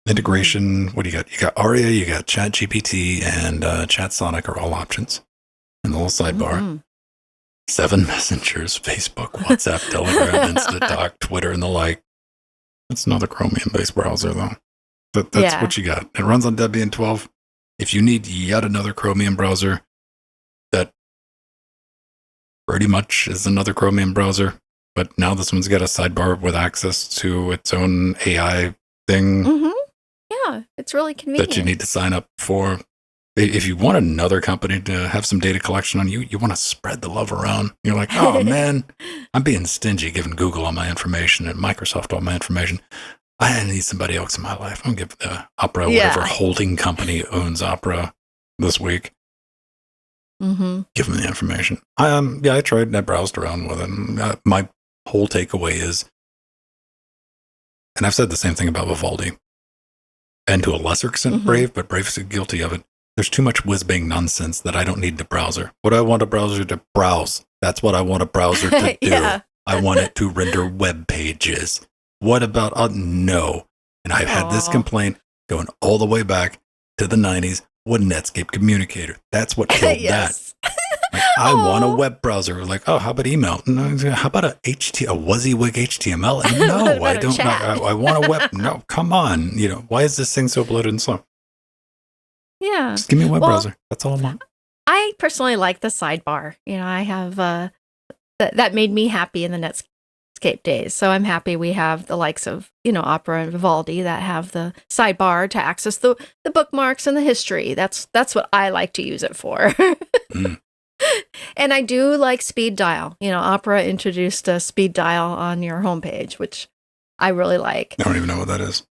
Integration, what do you got? You got Aria, you got ChatGPT, and ChatSonic are all options. And the little sidebar. Mm-hmm. 7 messengers, Facebook, WhatsApp, Telegram, InstaTalk, Twitter, and the like. That's another Chromium-based browser, though. That's what you got. It runs on Debian 12. If you need yet another Chromium browser, that pretty much is another Chromium browser. But now this one's got a sidebar with access to its own AI thing. Mm-hmm. Yeah, it's really convenient. That you need to sign up for. If you want another company to have some data collection on you, you want to spread the love around. You're like, oh man, I'm being stingy giving Google all my information and Microsoft all my information. I need somebody else in my life. I'm going to give the Opera, whatever holding company owns Opera this week. Mm-hmm. Give them the information. I tried and I browsed around with it. My whole takeaway is, and I've said the same thing about Vivaldi, and to a lesser extent Brave, but Brave is guilty of it. There's too much whiz-bang nonsense that I don't need the browser. What do I want a browser to browse? That's what I want a browser to do. Yeah. I want it to render web pages. What about no? And I've had this complaint going all the way back to the 90s with Netscape Communicator. That's what killed that. Like, I want a web browser. Like, oh, how about email? No, how about a WYSIWYG HTML? No, I don't. I want a web. No, come on. Why is this thing so bloated and slow? Yeah. Just give me a web browser. That's all I want. I personally like the sidebar. I have that made me happy in the Netscape days. So I'm happy we have the likes of, Opera and Vivaldi that have the sidebar to access the bookmarks and the history. That's what I like to use it for. And I do like speed dial. Opera introduced a speed dial on your homepage, which I really like. I don't even know what that is.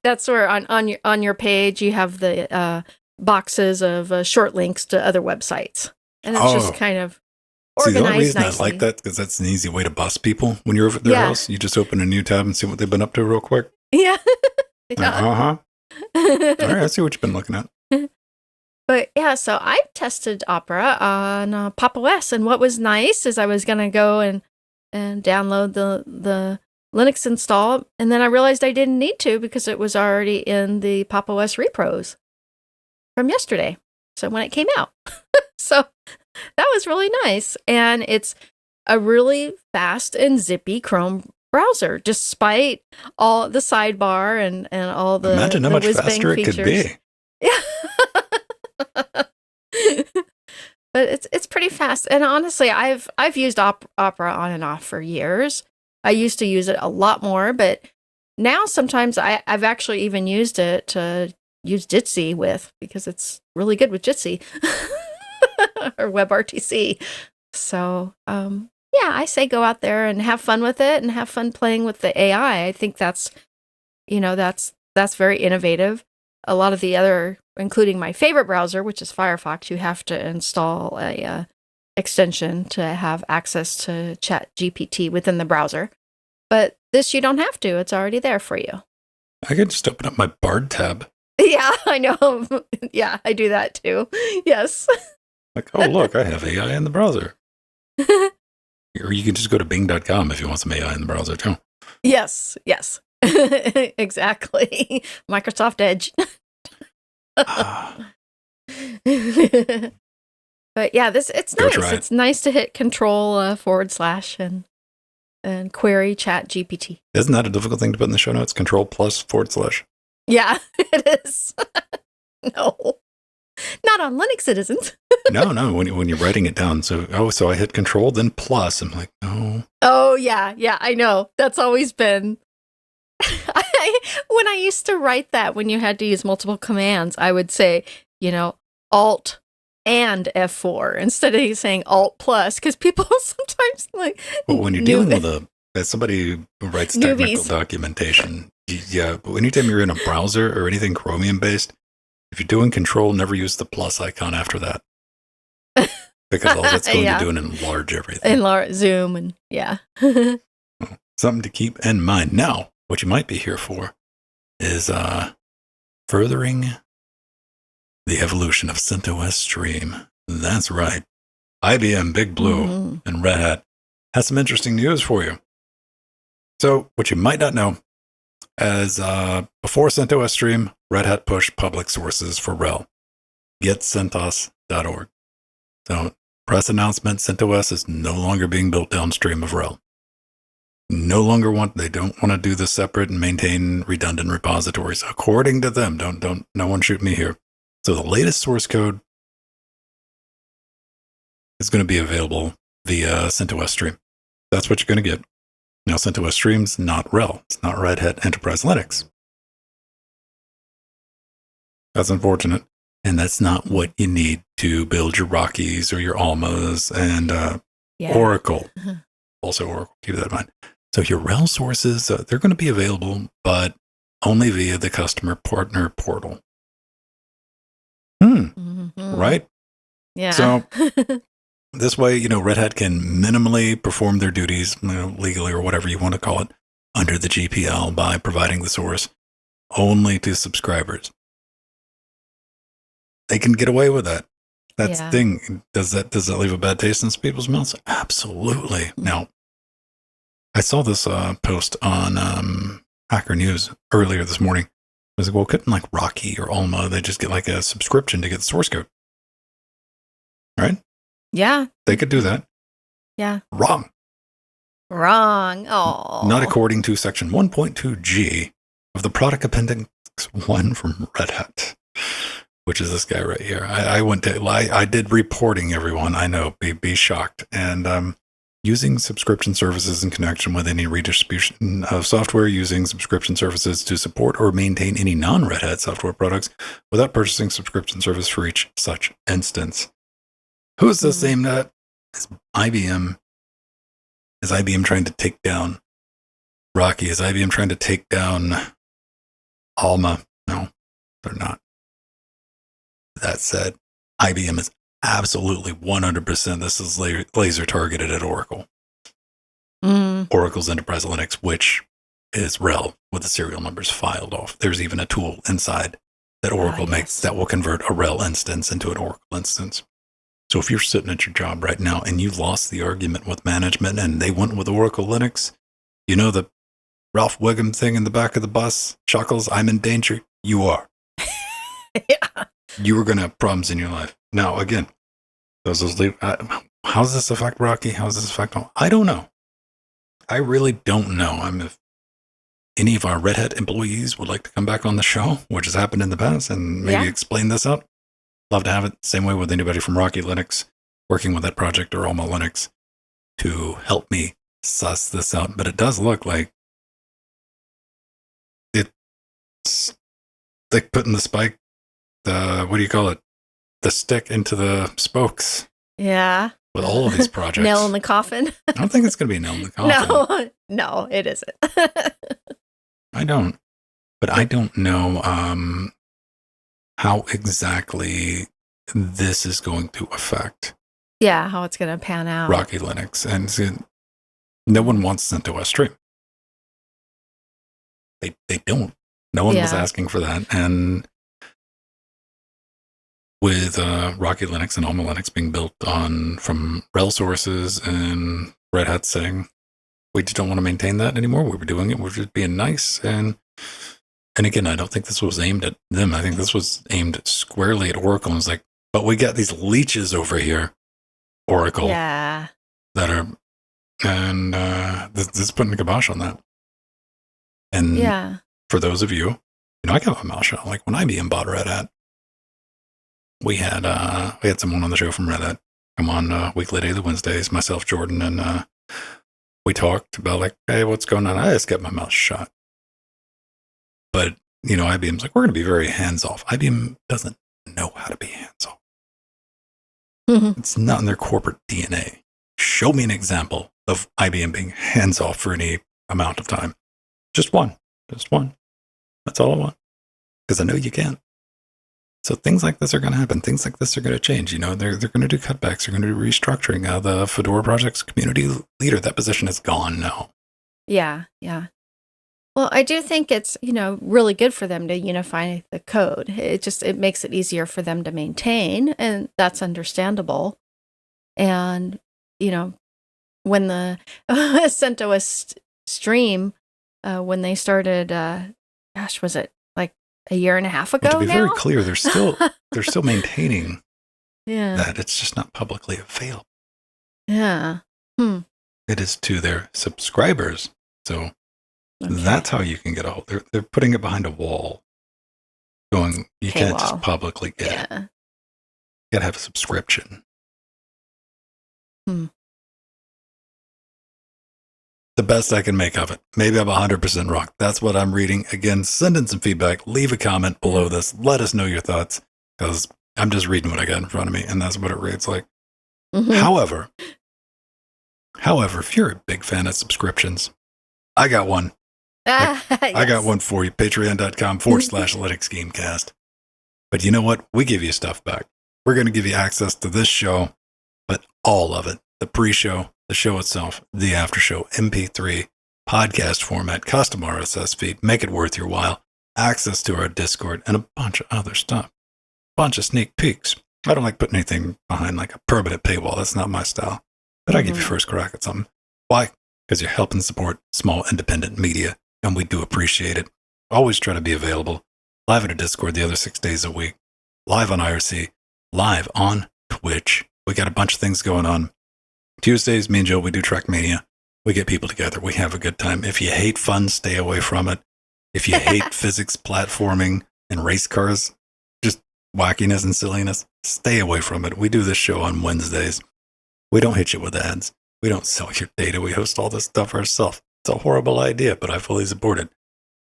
That's where on your page you have the boxes of short links to other websites, and it's just kind of organized. See, the only reason nicely. I like that because that's an easy way to bust people when you're over at their house. You just open a new tab and see what they've been up to real quick. Yeah. All right, I see what you've been looking at. But yeah, so I tested Opera on Pop! OS, and what was nice is I was gonna go and download the Linux install, and then I realized I didn't need to because it was already in the Pop! OS repros from yesterday. So when it came out. So that was really nice. And it's a really fast and zippy Chrome browser, despite all the sidebar and all the Imagine how much faster it could be. Yeah. But it's pretty fast. And honestly, I've used Opera on and off for years. I used to use it a lot more, but now sometimes I've actually even used it to use Jitsi with, because it's really good with Jitsi or WebRTC. So, I say go out there and have fun with it and have fun playing with the AI. I think that's very innovative. A lot of the other, including my favorite browser, which is Firefox, you have to install a extension to have access to ChatGPT within the browser. But this you don't have to. It's already there for you. I could just open up my Bard tab. Yeah, I know. Yeah, I do that too. Yes. Like, oh, look, I have AI in the browser. Or you can just go to bing.com if you want some AI in the browser too. Yes. Exactly. Microsoft Edge. But yeah, it's nice. It's nice to hit Control / and query ChatGPT. Isn't that a difficult thing to put in the show notes? Control +/ Yeah, it is. No, not on Linux. It isn't. No. When you're writing it down, so I hit Control then plus. I'm like, no. Oh yeah, I know. That's always been. When I used to write that, when you had to use multiple commands, I would say, Alt and F4 instead of saying Alt plus, because people sometimes like. Well, when you're dealing with as somebody who writes technical documentation, anytime you're in a browser or anything Chromium based, if you're doing Control, never use the plus icon after that. because all that's going Yeah. to do is enlarge everything. Enlarge, zoom, and yeah. Something to keep in mind. Now, what you might be here for is furthering the evolution of CentOS Stream. That's right. IBM, Big Blue, and Red Hat has some interesting news for you. So, what you might not know, as before CentOS Stream, Red Hat pushed public sources for RHEL. GetCentOS.org. So, press announcement, CentOS is no longer being built downstream of RHEL. They don't want to do this separate and maintain redundant repositories. According to them, no one shoot me here. So the latest source code is going to be available via CentOS Stream. That's what you're going to get. Now, CentOS Stream's not RHEL. It's not Red Hat Enterprise Linux. That's unfortunate. And that's not what you need to build your Rockies or your Almas and Oracle. Also Oracle, keep that in mind. So your RHEL sources, they're going to be available, but only via the customer partner portal. Right? Yeah. So this way, Red Hat can minimally perform their duties, legally or whatever you want to call it, under the GPL by providing the source only to subscribers. They can get away with that. That's the thing. Does that leave a bad taste in people's mouths? Absolutely. Now, I saw this post on Hacker News earlier this morning. I was like, well, couldn't like Rocky or Alma, they just get like a subscription to get the source code? Right? Yeah. They could do that. Yeah. Wrong. Oh. Not according to section 1.2G of the product appendix 1 from Red Hat, which is this guy right here. I did reporting, everyone. I know, be shocked. And using subscription services in connection with any redistribution of software, using subscription services to support or maintain any non-Red Hat software products without purchasing subscription service for each such instance. Who's this aimed at? Is IBM. Is IBM trying to take down Rocky? Is IBM trying to take down Alma? No, they're not. That said, IBM is absolutely 100%. This is laser targeted at Oracle. Oracle's Enterprise Linux, which is RHEL with the serial numbers filed off. There's even a tool inside that Oracle makes that will convert a RHEL instance into an Oracle instance. So if you're sitting at your job right now and you lost the argument with management and they went with Oracle Linux, you know the Ralph Wiggum thing in the back of the bus, Chuckles, I'm in danger. You are. Yeah. You are going to have problems in your life. Now, again, how does this affect Rocky? How does this affect all? I don't know. I really don't know. If any of our Red Hat employees would like to come back on the show, which has happened in the past, and maybe explain this out, love to have it. Same way with anybody from Rocky Linux working with that project or Alma Linux to help me suss this out. But it does look like it's like putting the spike, what do you call it? The stick into the spokes. Yeah. With all of these projects. Nail in the coffin. I don't think it's going to be a nail in the coffin. No, it isn't. I don't. But I don't know how exactly this is going to affect. Yeah, how it's going to pan out. Rocky Linux. And no one wants CentOS Stream. They don't. No one was asking for that. And with Rocky Linux and Alma Linux being built from RHEL sources and Red Hat saying, we just don't want to maintain that anymore. We were doing it. We're just being nice. And again, I don't think this was aimed at them. I think this was aimed squarely at Oracle. And it's like, but we got these leeches over here, Oracle. Yeah. That are, and this is putting a kibosh on that. And for those of you, I got my mouth shut. Like when IBM bought Red Hat, we had someone on the show from Red Hat come on weekly daily Wednesdays, myself, Jordan, and we talked about like, hey, what's going on? I just kept my mouth shut. But, IBM's like, we're going to be very hands-off. IBM doesn't know how to be hands-off. It's not in their corporate DNA. Show me an example of IBM being hands-off for any amount of time. Just one. That's all I want. Because I know you can. So things like this are going to happen. Things like this are going to change. They're going to do cutbacks. They're going to do restructuring. The Fedora Project's community leader, that position is gone now. Yeah, yeah. Well, I do think it's, really good for them to unify the code. It makes it easier for them to maintain, and that's understandable. And, when the CentOS stream, when they started, was it like a year and a half ago? Well, to be now? very clear, they're still maintaining Yeah. that. It's just not publicly available. Yeah. It is to their subscribers. So that's how you can get a hold. They're putting it behind a wall. Going, you can't just publicly get it. You gotta have a subscription. The best I can make of it. Maybe I'm 100% wrong. That's what I'm reading. Again, send in some feedback. Leave a comment below this. Let us know your thoughts, because I'm just reading what I got in front of me, and that's what it reads like. However, if you're a big fan of subscriptions, I got one. Yes. I got one for you. Patreon.com/Linux Gamecast. But you know what? We give you stuff back. We're going to give you access to this show, but all of it. The pre-show, the show itself, the after show, MP3, podcast format, custom RSS feed, make it worth your while, access to our Discord, and a bunch of other stuff. Bunch of sneak peeks. I don't like putting anything behind like a permanent paywall. That's not my style. But I give you first crack at something. Why? Because you're helping support small independent media, and we do appreciate it. Always try to be available. Live in a Discord the other 6 days a week. Live on IRC. Live on Twitch. We got a bunch of things going on. Tuesdays, me and Joe, we do Trackmania. We get people together. We have a good time. If you hate fun, stay away from it. If you hate physics, platforming, and race cars, just wackiness and silliness, stay away from it. We do this show on Wednesdays. We don't hit you with ads. We don't sell your data. We host all this stuff ourselves. It's a horrible idea, but I fully support it.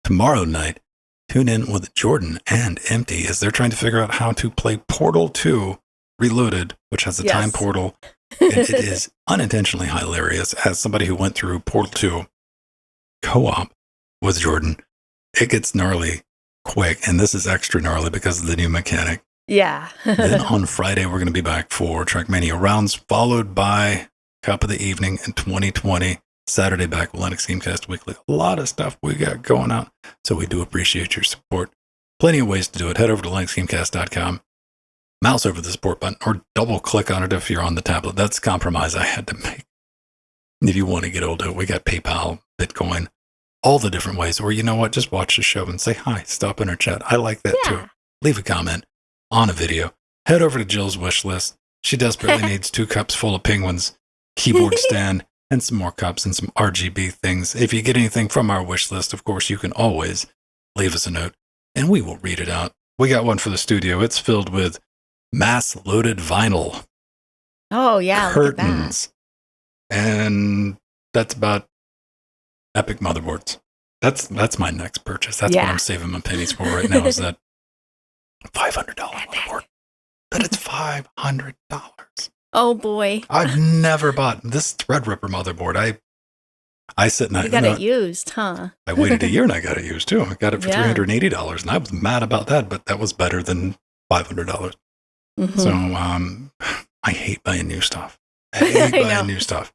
Tomorrow night, tune in with Jordan and Empty as they're trying to figure out how to play Portal 2 Reloaded, which has a time portal. And it is unintentionally hilarious. As somebody who went through Portal 2 co-op with Jordan, it gets gnarly quick. And this is extra gnarly because of the new mechanic. Yeah. Then on Friday, we're going to be back for Trackmania rounds, followed by Cup of the Evening in 2020. Saturday back with Linux Gamecast Weekly. A lot of stuff we got going on. So we do appreciate your support. Plenty of ways to do it. Head over to linuxgamecast.com. Mouse over the support button or double click on it if you're on the tablet. That's a compromise I had to make. If you want to get hold of it, we got PayPal, Bitcoin, all the different ways. Or you know what? Just watch the show and say hi. Stop in our chat. I like that too. Leave a comment on a video. Head over to Jill's wish list. She desperately needs 2 cups full of penguins, keyboard stand, and some more cups and some RGB things. If you get anything from our wish list, of course, you can always leave us a note and we will read it out. We got one for the studio. It's filled with mass-loaded vinyl. Oh, yeah. Curtains. And that's about epic motherboards. That's my next purchase. That's what I'm saving my pennies for right now is that $500 motherboard. But it's $500. Oh boy. I've never bought this Threadripper motherboard. I sit and you got it used, huh? I waited a year and I got it used too. I got it for $380 and I was mad about that, but that was better than $500. So I hate buying new stuff. I hate buying new stuff.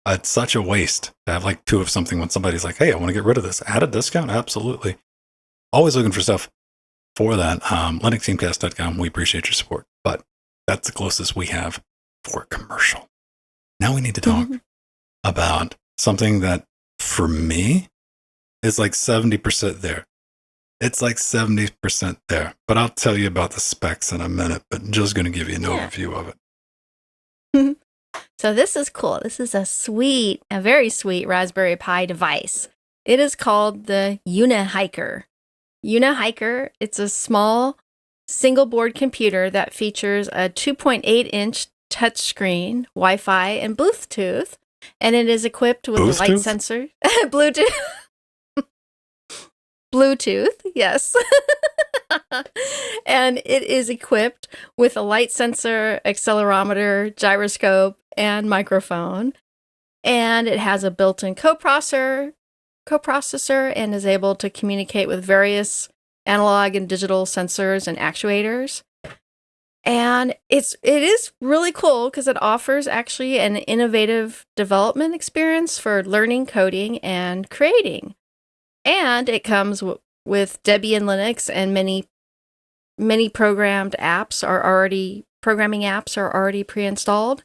It's such a waste to have like 2 of something when somebody's like, hey, I want to get rid of this. At a discount? Absolutely. Always looking for stuff for that. LinuxGamecast.com. We appreciate your support, but that's the closest we have for commercial. Now we need to talk about something that for me is like 70% there. It's like 70% there, but I'll tell you about the specs in a minute, but I'm just going to give you an overview of it. So this is cool. This is a very sweet Raspberry Pi device. It is called the UNIHiker. UNIHiker, it's a small single board computer that features a 2.8-inch touchscreen, Wi-Fi, and Bluetooth, and it is equipped with a light sensor. Bluetooth, yes. And it is equipped with a light sensor, accelerometer, gyroscope, and microphone. And it has a built-in coprocessor and is able to communicate with various analog and digital sensors and actuators. And it is really cool because it offers actually an innovative development experience for learning, coding, and creating. And it comes with Debian Linux, and many programming apps are already pre-installed.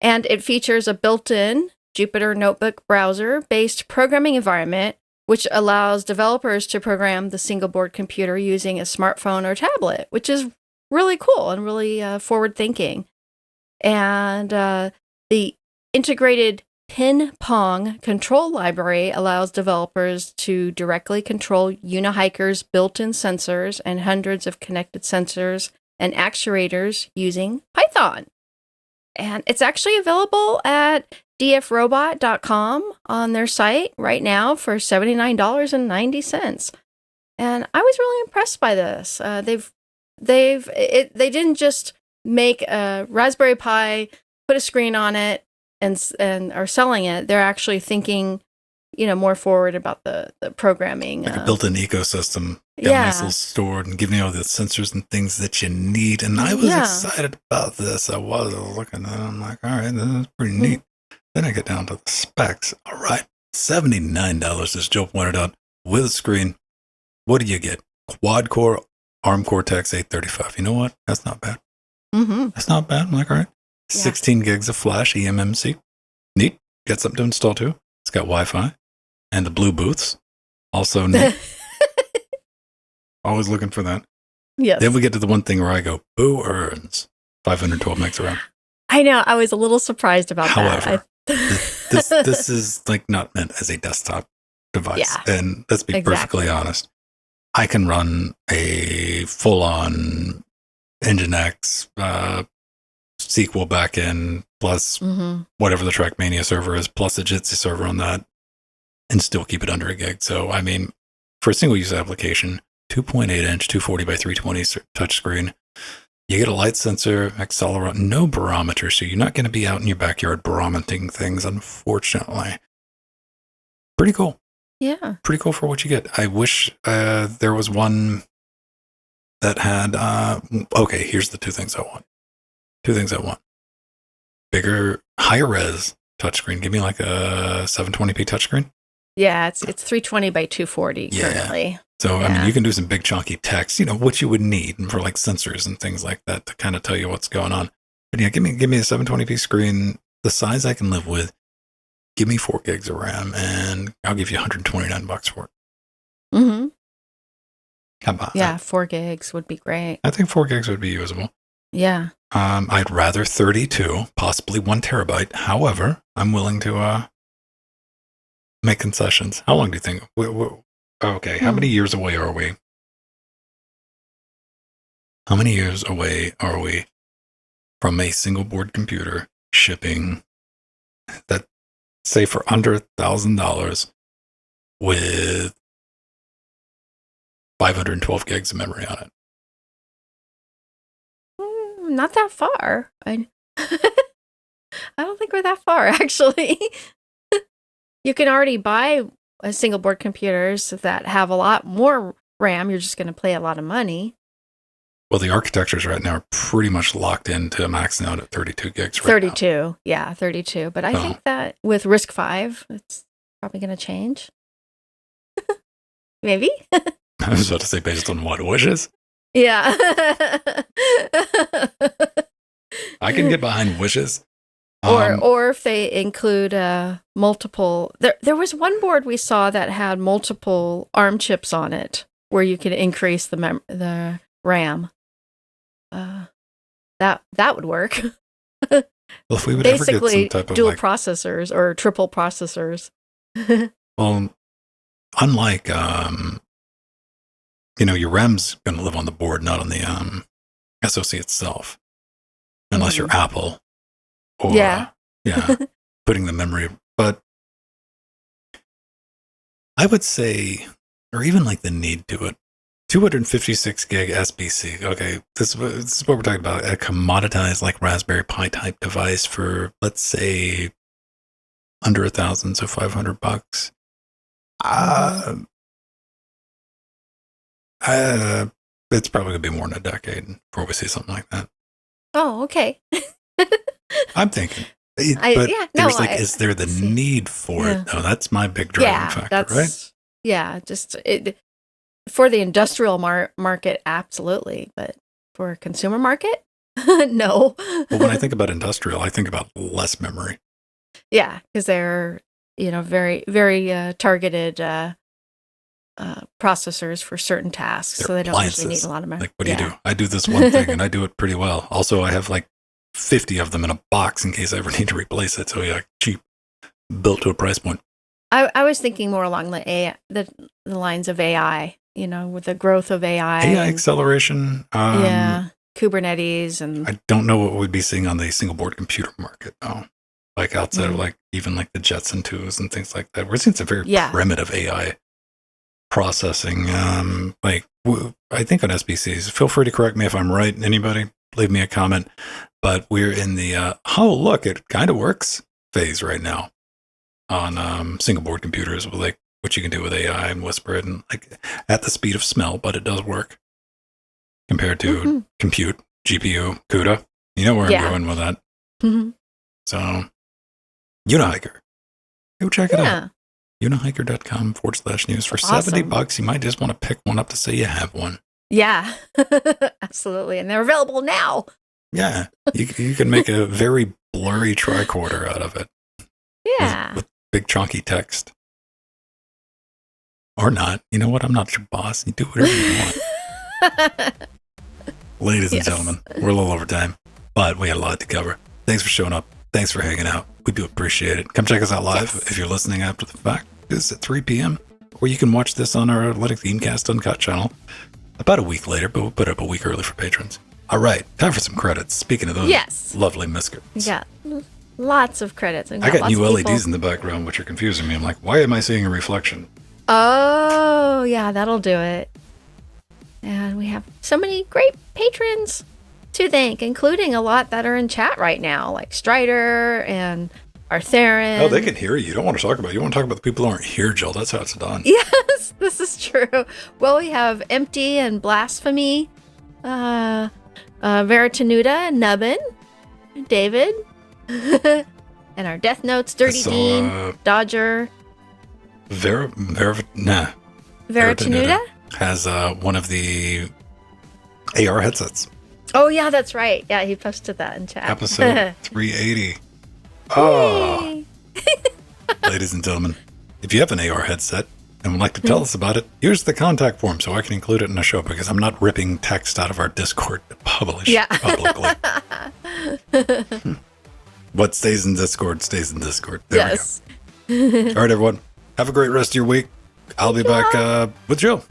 And it features a built-in Jupyter Notebook browser-based programming environment, which allows developers to program the single board computer using a smartphone or tablet, which is really cool and really forward-thinking. And the integrated Ping Pong control library allows developers to directly control UniHiker's built-in sensors and hundreds of connected sensors and actuators using Python. And it's actually available at dfrobot.com on their site right now for $79.90. And I was really impressed by this. They didn't just make a Raspberry Pi, put a screen on it, and are selling it. They're actually thinking, more forward about the programming. Like a built-in ecosystem. Got nice little stored and giving you all the sensors and things that you need. And I was excited about this. I was looking at it. I'm like, all right, this is pretty neat. Then I get down to the specs. All right, $79, as Joe pointed out, with a screen. What do you get? Quad-core ARM Cortex 835. You know what? That's not bad. That's not bad. I'm like, all right. 16 gigs of flash eMMC. Neat. Got something to install too. It's got Wi-Fi and the blue booths. Also neat. Always looking for that. Yes. Then we get to the one thing where I go, boo earns 512 megs of RAM. I know. I was a little surprised about that. However, this is like not meant as a desktop device. Yeah, and let's be perfectly honest. I can run a full-on Nginx SQL backend plus whatever the Trackmania server is, plus a Jitsi server on that, and still keep it under a gig. So, I mean, for a single-use application, 2.8-inch, 240 by 320 touchscreen, you get a light sensor, accelerometer, no barometer, so you're not going to be out in your backyard barometering things, unfortunately. Pretty cool. Yeah. Pretty cool for what you get. I wish there was one that had, okay, here's the two things I want. Bigger, higher res touchscreen. Give me like a 720p touchscreen. Yeah, it's 320 by 240 currently. So, I mean, you can do some big chunky text, what you would need for like sensors and things like that to kind of tell you what's going on. But yeah, give me a 720p screen, the size I can live with. Give me 4 gigs of RAM and I'll give you $129 for it. How about that? 4 gigs would be great. I think 4 gigs would be usable. Yeah. I'd rather 32, possibly 1 terabyte. However, I'm willing to make concessions. How long do you think? Okay, how many years away are we? How many years away are we from a single board computer shipping that, say, for under $1,000 with 512 gigs of memory on it? Not that far. I don't think we're that far, actually. You can already buy single board computers that have a lot more RAM. You're just going to pay a lot of money. Well, the architectures right now are pretty much locked into maxing out at 32 gigs. 32, yeah, 32. But I think that with RISC-V, it's probably going to change. Maybe. I was about to say based on what wishes. Yeah. I can get behind wishes. Or if they include multiple. There was one board we saw that had multiple ARM chips on it, where you could increase the RAM. That would work. Well, if we would basically ever get some type of dual processors or triple processors. Well, unlike your RAM's going to live on the board, not on the SoC itself, unless you're Apple. Or, putting the memory. But I would say, or even like the need to it, 256 gig SBC. Okay, this is what we're talking about. A commoditized like Raspberry Pi type device for, let's say, under $1,000, so $500. It's probably going to be more than a decade before we see something like that. Oh, okay. I'm thinking. Is there the need for it? No, that's my big driving factor, right? Yeah, just for the industrial market, absolutely. But for consumer market, no. Well, when I think about industrial, I think about less memory. Yeah, because they're, very, very targeted processors for certain tasks. So they don't usually need a lot of memory. Like, what do you do? I do this one thing and I do it pretty well. Also, I have like 50 of them in a box in case I ever need to replace it. So yeah, cheap, built to a price point. I was thinking more along the lines of AI, with the growth of AI. AI acceleration. Kubernetes and... I don't know what we'd be seeing on the single board computer market, though. Like outside of like even like the Jetson 2s and things like that. We're seeing some very primitive AI processing. I think on SBCs, feel free to correct me if I'm right. Anybody, leave me a comment. But we're in the, look, it kind of works phase right now on single board computers with like what you can do with AI and Whisper it and like at the speed of smell, but it does work compared to compute, GPU, CUDA. You know where I'm going with that. Mm-hmm. So, Unihiker. Go check it out. Unihiker.com/news for $70. You might just want to pick one up to say you have one. Yeah, absolutely. And they're available now. Yeah, you can make a very blurry tricorder out of it. Yeah. With big chunky text. Or not. You know what? I'm not your boss. You do whatever you want. Ladies and gentlemen, we're a little over time, but we had a lot to cover. Thanks for showing up. Thanks for hanging out. We do appreciate it. Come check us out live if you're listening after the fact. It's at 3 p.m. Or you can watch this on our Athletic Themecast Uncut channel about a week later, but we'll put it up a week early for patrons. All right, time for some credits. Speaking of those lovely miscreants. Yeah, lots of credits. I got new LEDs in the background, which are confusing me. I'm like, why am I seeing a reflection? Oh, yeah, that'll do it. And we have so many great patrons to thank, including a lot that are in chat right now, like Strider and Artherin. Oh, they can hear you. You don't want to talk about it. You want to talk about the people who aren't here, Jill. That's how it's done. Yes, this is true. Well, we have Empty and Blasphemy, Veritanuda, Nubbin, David, and our Death Notes, Dirty Dean, Dodger. Veritanuda has one of the AR headsets. Oh, yeah, that's right. Yeah, he posted that in chat. Episode 380. Oh. Ladies and gentlemen, if you have an AR headset and would like to tell us about it, here's the contact form so I can include it in the show because I'm not ripping text out of our Discord to publicly. What stays in Discord stays in Discord. There we go. All right, everyone. Have a great rest of your week. I'll be back with Jill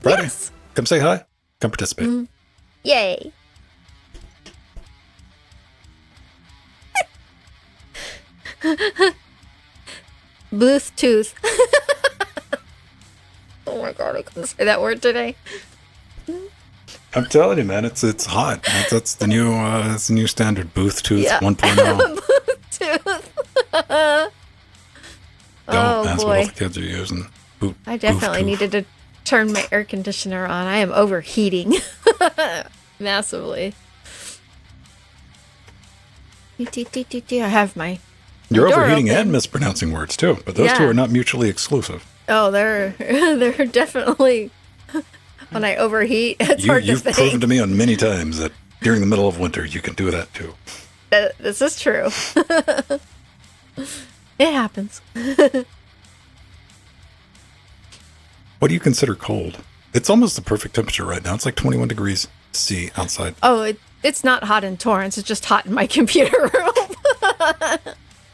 Friday. Yes. Come say hi. Come participate. Yay. Bluetooth. Oh my god, I couldn't say that word today. I'm telling you, man, it's hot. That's the new standard. Bluetooth 1.0. Bluetooth. Don't ask what all the kids are using. I definitely needed to turn my air conditioner on. I am overheating massively. I have my... You're overheating and mispronouncing words too, but those two are not mutually exclusive. Oh, they're definitely... When I overheat, it's hard to think. You've proven to me on many times that during the middle of winter, you can do that too. This is true. It happens. What do you consider cold? It's almost the perfect temperature right now. It's like 21 degrees C outside. Oh, it's not hot in Torrance. It's just hot in my computer room.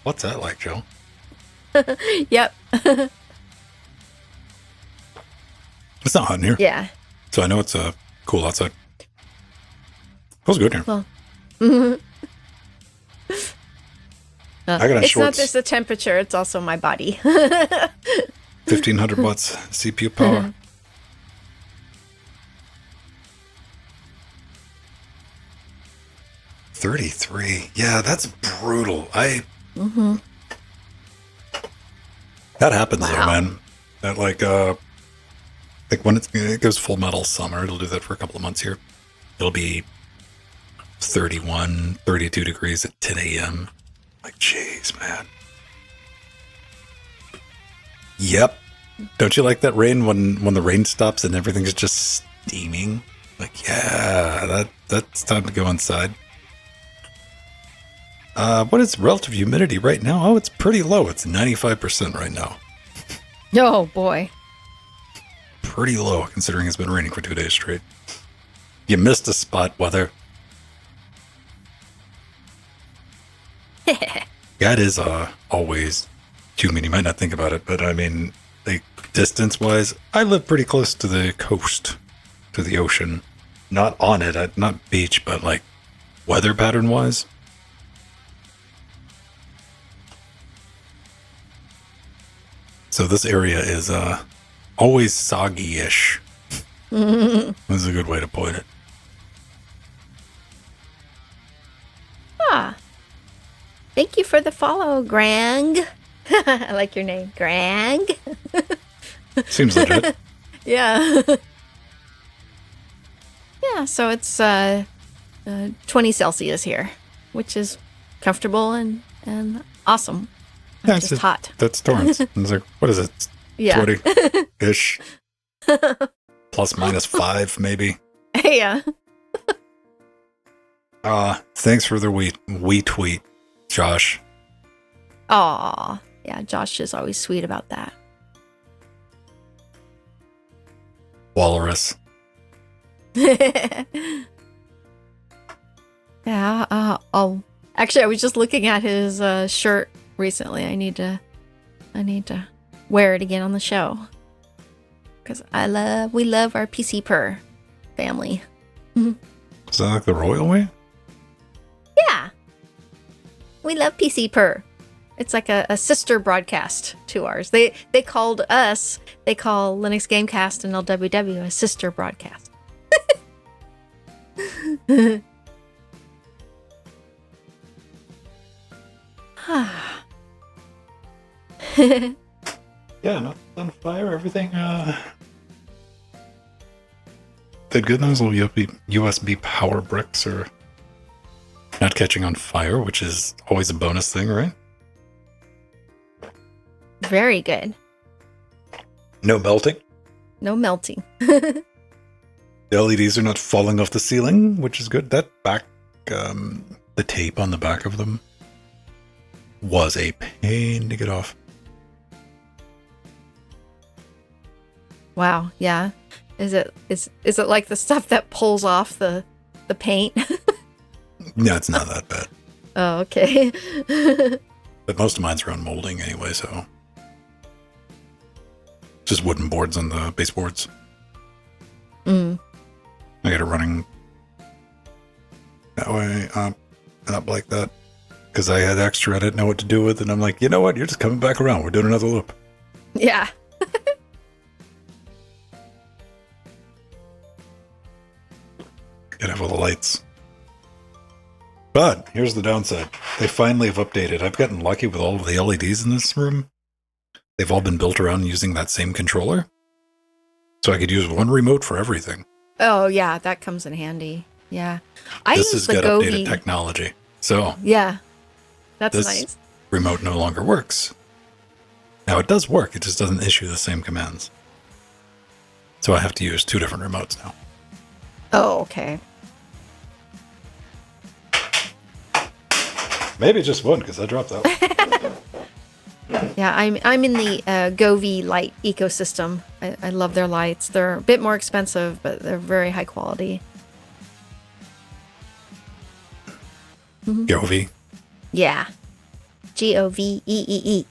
What's that like, Joe? Yep. It's not hot in here. Yeah. So I know it's cool outside. Feels good here. Well, I got on it's shorts. not just the temperature, it's also my body. 1,500 watts CPU power. $33. Yeah, that's brutal. That happens though, man. That Like when it goes full metal summer, it'll do that for a couple of months here. It'll be 31, 32 degrees at 10 a.m. Like, jeez, man. Yep. Don't you like that rain when the rain stops and everything's just steaming? Like, yeah, that's time to go inside. What is relative humidity right now? Oh, it's pretty low. It's 95% right now. Oh, boy. Pretty low, considering it's been raining for 2 days straight. You missed a spot, weather. That is always humid. You might not think about it, but I mean, like, distance-wise, I live pretty close to the coast, to the ocean. Not on it, not beach, but like weather pattern-wise. So this area is always soggy-ish. This is a good way to put it. Ah. Thank you for the follow, Grang. I like your name, Grang. Seems legit. Yeah. Yeah, so it's 20 Celsius here, which is comfortable and awesome. Yeah, just hot. That's Torrance. It's like, what is it? Yeah. 20-ish. Plus minus 5, maybe. Yeah. Thanks for the wee tweet, Josh. Aw. Yeah, Josh is always sweet about that. Walrus. Yeah, I'll actually I was just looking at his shirt recently. I need to wear it again on the show. Cuz we love our PC Purr family. Is that like the royal way? Yeah. We love PC Purr. It's like a sister broadcast to ours. They call Linux Gamecast and LWW a sister broadcast. Yeah, not on fire. Everything. Did good. Those little USB power bricks are not catching on fire, which is always a bonus thing, right? Very good. No melting. No melting. The LEDs are not falling off the ceiling, which is good. That back, the tape on the back of them was a pain to get off. Wow, yeah. Is it like the stuff that pulls off the paint? No, it's not that bad. Oh, okay. But most of mine's around molding anyway, so just wooden boards on the baseboards. I got it running that way, up like that, because I had extra I didn't know what to do with, and I'm like, you know what? You're just coming back around. We're doing another loop. Yeah. Gotta have all the lights. But here's the downside. They finally have updated. I've gotten lucky with all of the LEDs in this room. They've all been built around using that same controller. So I could use one remote for everything. Oh, yeah, that comes in handy. Yeah. This has got updated technology. So yeah, that's this nice. Remote no longer works. Now it does work. It just doesn't issue the same commands. So I have to use two different remotes now. Oh, okay. Maybe just one, because I dropped that one. Yeah, I'm in the Govee light ecosystem. I love their lights. They're a bit more expensive, but they're very high quality. Govee. Yeah. Govee.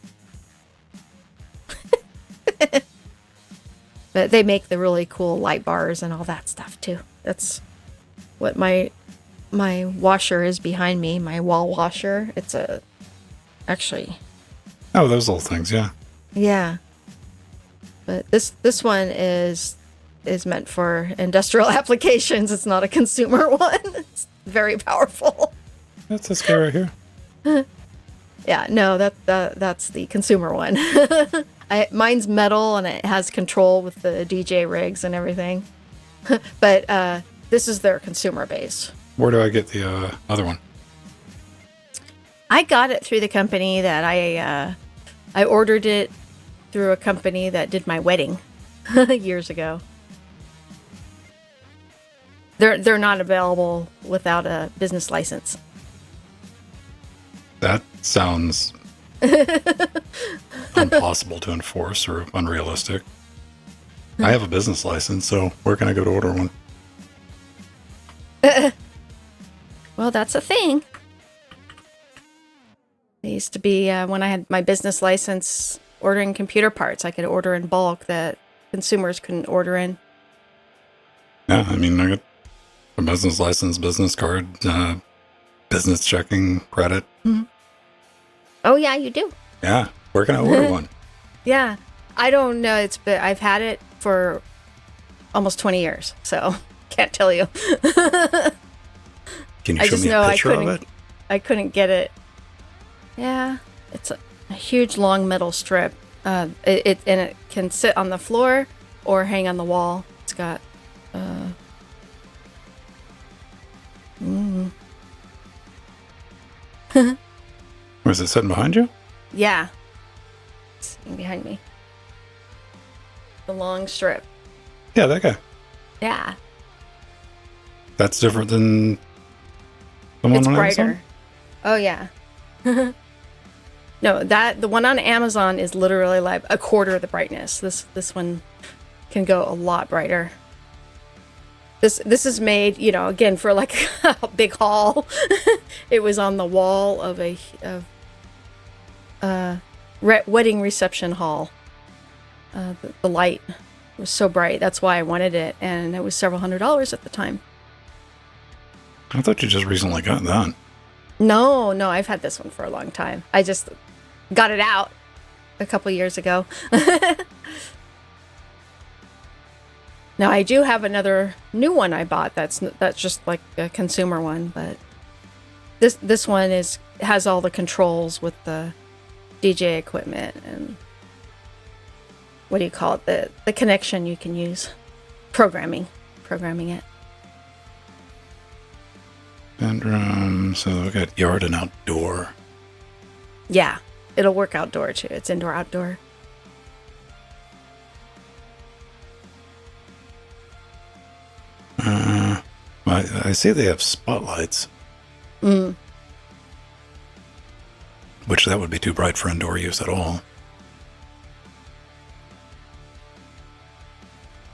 But they make the really cool light bars and all that stuff too. That's what my washer is behind me, my wall washer. It's actually. Oh, those little things, yeah. Yeah. But this one is meant for industrial applications. It's not a consumer one. It's very powerful. That's this guy right here. Yeah, no, that's the consumer one. Mine's metal and it has control with the DJ rigs and everything. But this is their consumer base. Where do I get the other one? I got it through the company that I ordered it through a company that did my wedding years ago. They're not available without a business license. That sounds impossible to enforce or unrealistic. I have a business license, so where can I go to order one? Well, that's a thing. It used to be when I had my business license, ordering computer parts, I could order in bulk that consumers couldn't order in. Yeah, I mean, I got a business license, business card, business checking, credit. Mm-hmm. Oh, yeah, you do. Yeah, where can I order one? Yeah, I don't know. I've had it for almost 20 years, so can't tell you. Can you show me a picture of it? I couldn't get it. Yeah, it's a huge long metal strip. It can sit on the floor or hang on the wall. It's got. Was it sitting behind you? Yeah, it's behind me. The long strip. Yeah, that guy. Yeah. That's different than the one It's on brighter. Amazon? Oh yeah. No, the one on Amazon is literally like a quarter of the brightness. This one can go a lot brighter. This is made, again for like a big hall. It was on the wall of a wedding reception hall. The light was so bright. That's why I wanted it, and it was several $100s at the time. I thought you just recently got that. No, I've had this one for a long time. I just got it out a couple years ago. Now I do have another new one I bought that's just like a consumer one, but this one has all the controls with the DJ equipment and what do you call it? The connection you can use. Programming it. And so we got yard and outdoor. Yeah, it'll work outdoor too. It's indoor, outdoor. I see they have spotlights. Which that would be too bright for indoor use at all.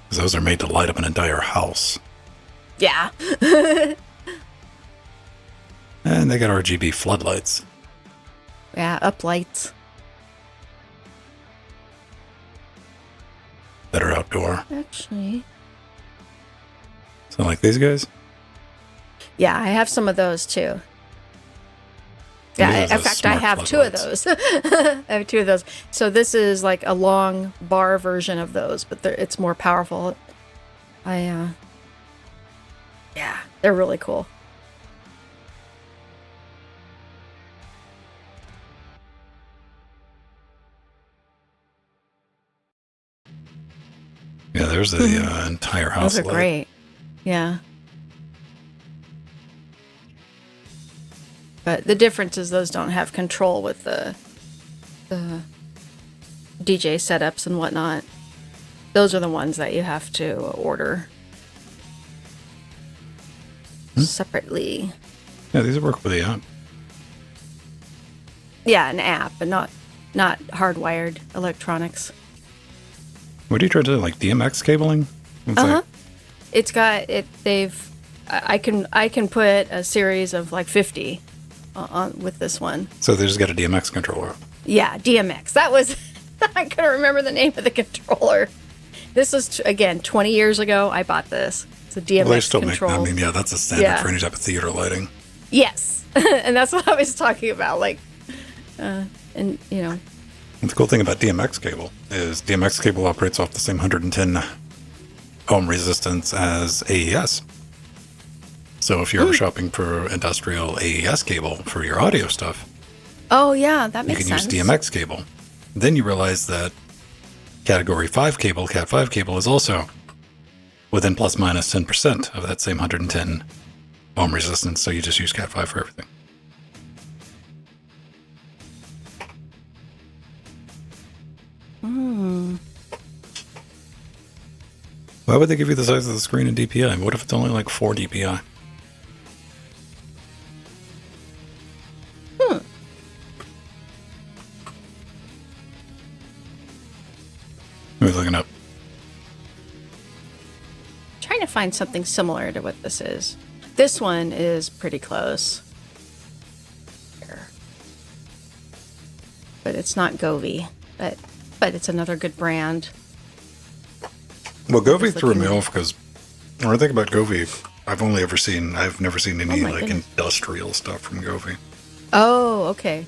Because those are made to light up an entire house. Yeah. And they got RGB floodlights. Yeah, up lights. That are outdoor. Actually. So like these guys? Yeah, I have some of those too. Yeah, in fact, I have two of those. I have two of those. So this is like a long bar version of those, but it's more powerful. Yeah, they're really cool. Yeah, there's the entire house. Those are great. Yeah. But the difference is those don't have control with the DJ setups and whatnot. Those are the ones that you have to order separately. Yeah, these work with the app. Yeah, an app, but not hardwired electronics. What do you try to do? Like DMX cabling? It's got it. I can put a series of like 50 on with this one. So they just got a DMX controller. Yeah, DMX. That was I couldn't remember the name of the controller. This was again 20 years ago. I bought this. It's a DMX well, they still control. make. I mean, yeah, that's a standard for any type of theater lighting. Yes, and that's what I was talking about. Like, and The cool thing about DMX cable is DMX cable operates off the same 110 ohm resistance as AES. So if you're ever shopping for industrial AES cable for your audio stuff, oh yeah, that makes sense. You can use DMX cable. Then you realize that Category 5 cable, Cat 5 cable, is also within plus minus 10% of that same 110 ohm resistance, so you just use Cat 5 for everything. Why would they give you the size of the screen in DPI? What if it's only like 4 DPI? Let me look it up. Trying to find something similar to what this is. This one is pretty close. Here. But it's not Govee. But it's another good brand. Well, Govee threw me off because when I think about Govee, I've never seen any industrial stuff from Govee. Oh, okay.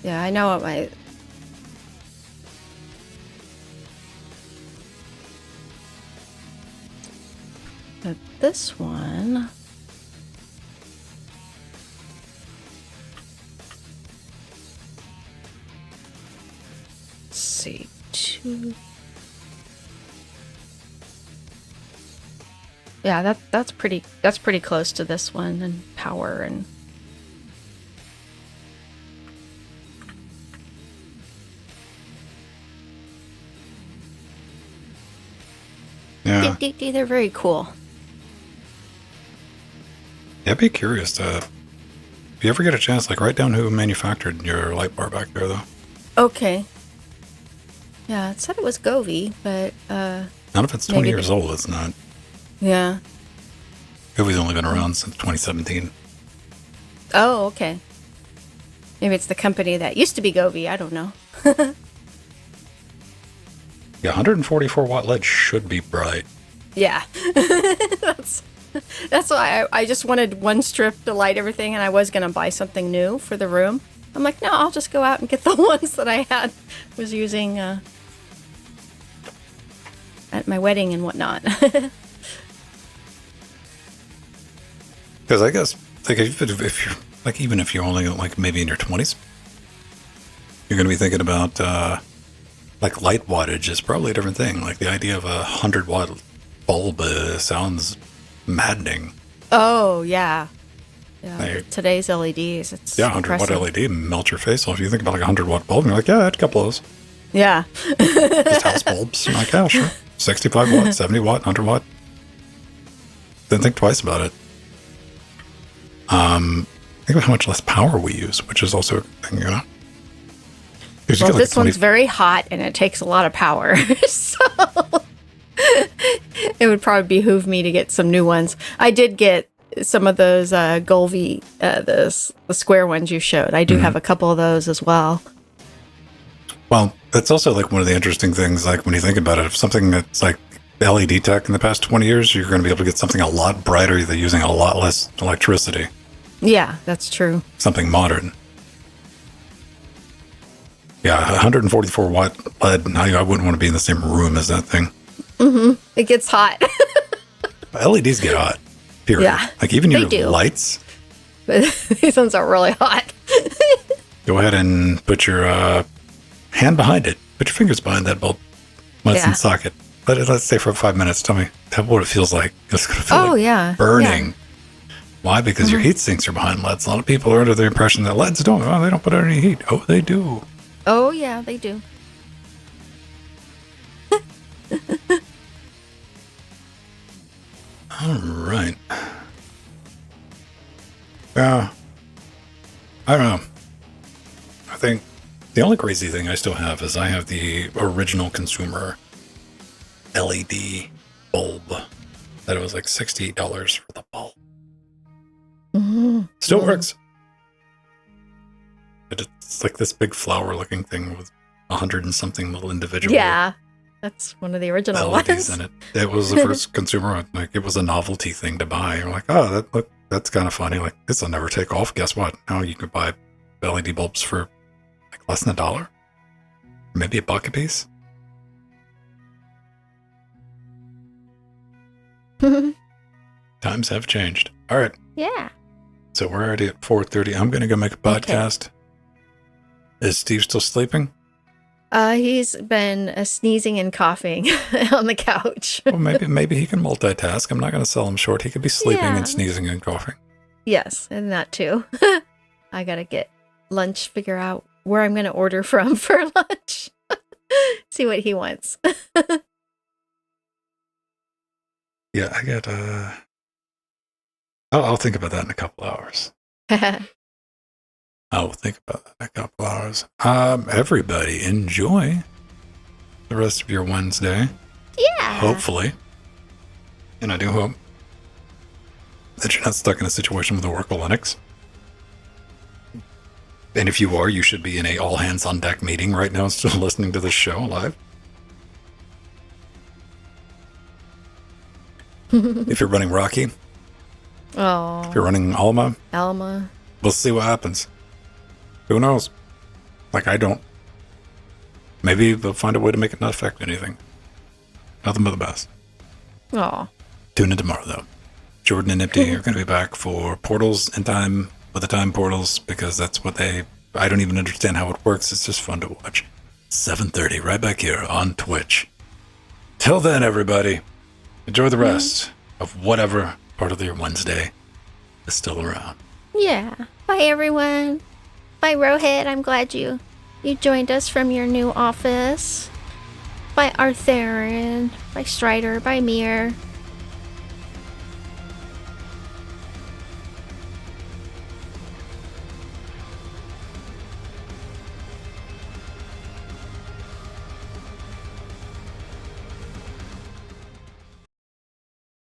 Yeah, I know what my... But this one... Let's see, 2... Yeah, that's pretty close to this one in power and... Yeah. They're very cool. Yeah, I'd be curious to... If you ever get a chance, like, write down who manufactured your light bar back there, though. Okay. Yeah, it said it was Govee, but... Not if it's 20 years old, it's not. Yeah. Govee's only been around since 2017. Oh, okay. Maybe it's the company that used to be Govee. I don't know. Yeah, 144 watt LED should be bright. Yeah. That's why I just wanted one strip to light everything, and I was going to buy something new for the room. I'm like, no, I'll just go out and get the ones that I was using at my wedding and whatnot. Because I guess, like, if you're, like, even if you're only, like, maybe in your 20s, you're going to be thinking about, like, light wattage is probably a different thing. Like, the idea of a 100 watt bulb sounds maddening. Oh, yeah. Yeah, like, today's LEDs, it's 100 watt LED melt your face off. You think about, like, a 100 watt bulb, and you're like, yeah, I had a couple of those. Yeah. Just house bulbs. You're like, yeah, sure. 65 watt, 70 watt, 100 watt. Didn't think twice about it. Think about how much less power we use, which is also a thing, you know? Well, this one's very hot and it takes a lot of power, so it would probably behoove me to get some new ones. I did get some of those Govee, the square ones you showed. I do have a couple of those as well. Well, that's also like one of the interesting things, like when you think about it, if something that's like LED tech in the past 20 years, you're going to be able to get something a lot brighter that's using a lot less electricity. Yeah, that's true. Something modern. Yeah, 144 watt LED, I wouldn't want to be in the same room as that thing. Mm-hmm. It gets hot. LEDs get hot, period. Yeah, like even your lights. But these ones are really hot. Go ahead and put your hand behind it. Put your fingers behind that bulb when it's in socket. Let's say for 5 minutes. Tell me what it feels like. It's going to feel burning. Yeah. Why? Because your heat sinks are behind LEDs. A lot of people are under the impression that LEDs don't. Oh, they don't put out any heat. Oh, they do. Oh, yeah, they do. All right. Yeah. I don't know. I think the only crazy thing I still have is I have the original consumer LED bulb that it was like $68 for the bulb. Still works. But it's like this big flower looking thing with 100 and something little individual. Yeah. That's one of the original LEDs ones. in it. It was the first consumer, like it was a novelty thing to buy. You're like, oh, that's kind of funny. Like this will never take off. Guess what? Now you can buy LED bulbs for like less than $1, maybe $1 a piece. Times have changed. All right. Yeah. So we're already at 4:30. I'm going to go make a podcast. Okay. Is Steve still sleeping? He's been sneezing and coughing on the couch. Well, maybe he can multitask. I'm not going to sell him short. He could be sleeping Yeah. and sneezing and coughing. Yes, and that too. I gotta get lunch, figure out where I'm gonna order from for lunch. See what he wants. Yeah, I got, I'll think about that in a couple hours. I'll think about that in a couple hours. Everybody, enjoy the rest of your Wednesday. Yeah. Hopefully. And I do hope that you're not stuck in a situation with Oracle Linux. And if you are, you should be in a all-hands-on-deck meeting right now instead of listening to this show live. If you're running Rocky, Oh. if you're running Alma, we'll see what happens. Who knows? Like, I don't. Maybe they'll find a way to make it not affect anything. Nothing but the best. Oh. Tune in tomorrow, though. Jordan and Nipty are going to be back for Portals in time with the time portals, because that's what I don't even understand how it works. It's just fun to watch. 7:30, right back here on Twitch. Till then, everybody, enjoy the rest of whatever part of your Wednesday is still around. Yeah. Bye, everyone. Bye, Rohit. I'm glad you joined us from your new office. Bye, Arthurian. Bye, Strider. Bye, Mir.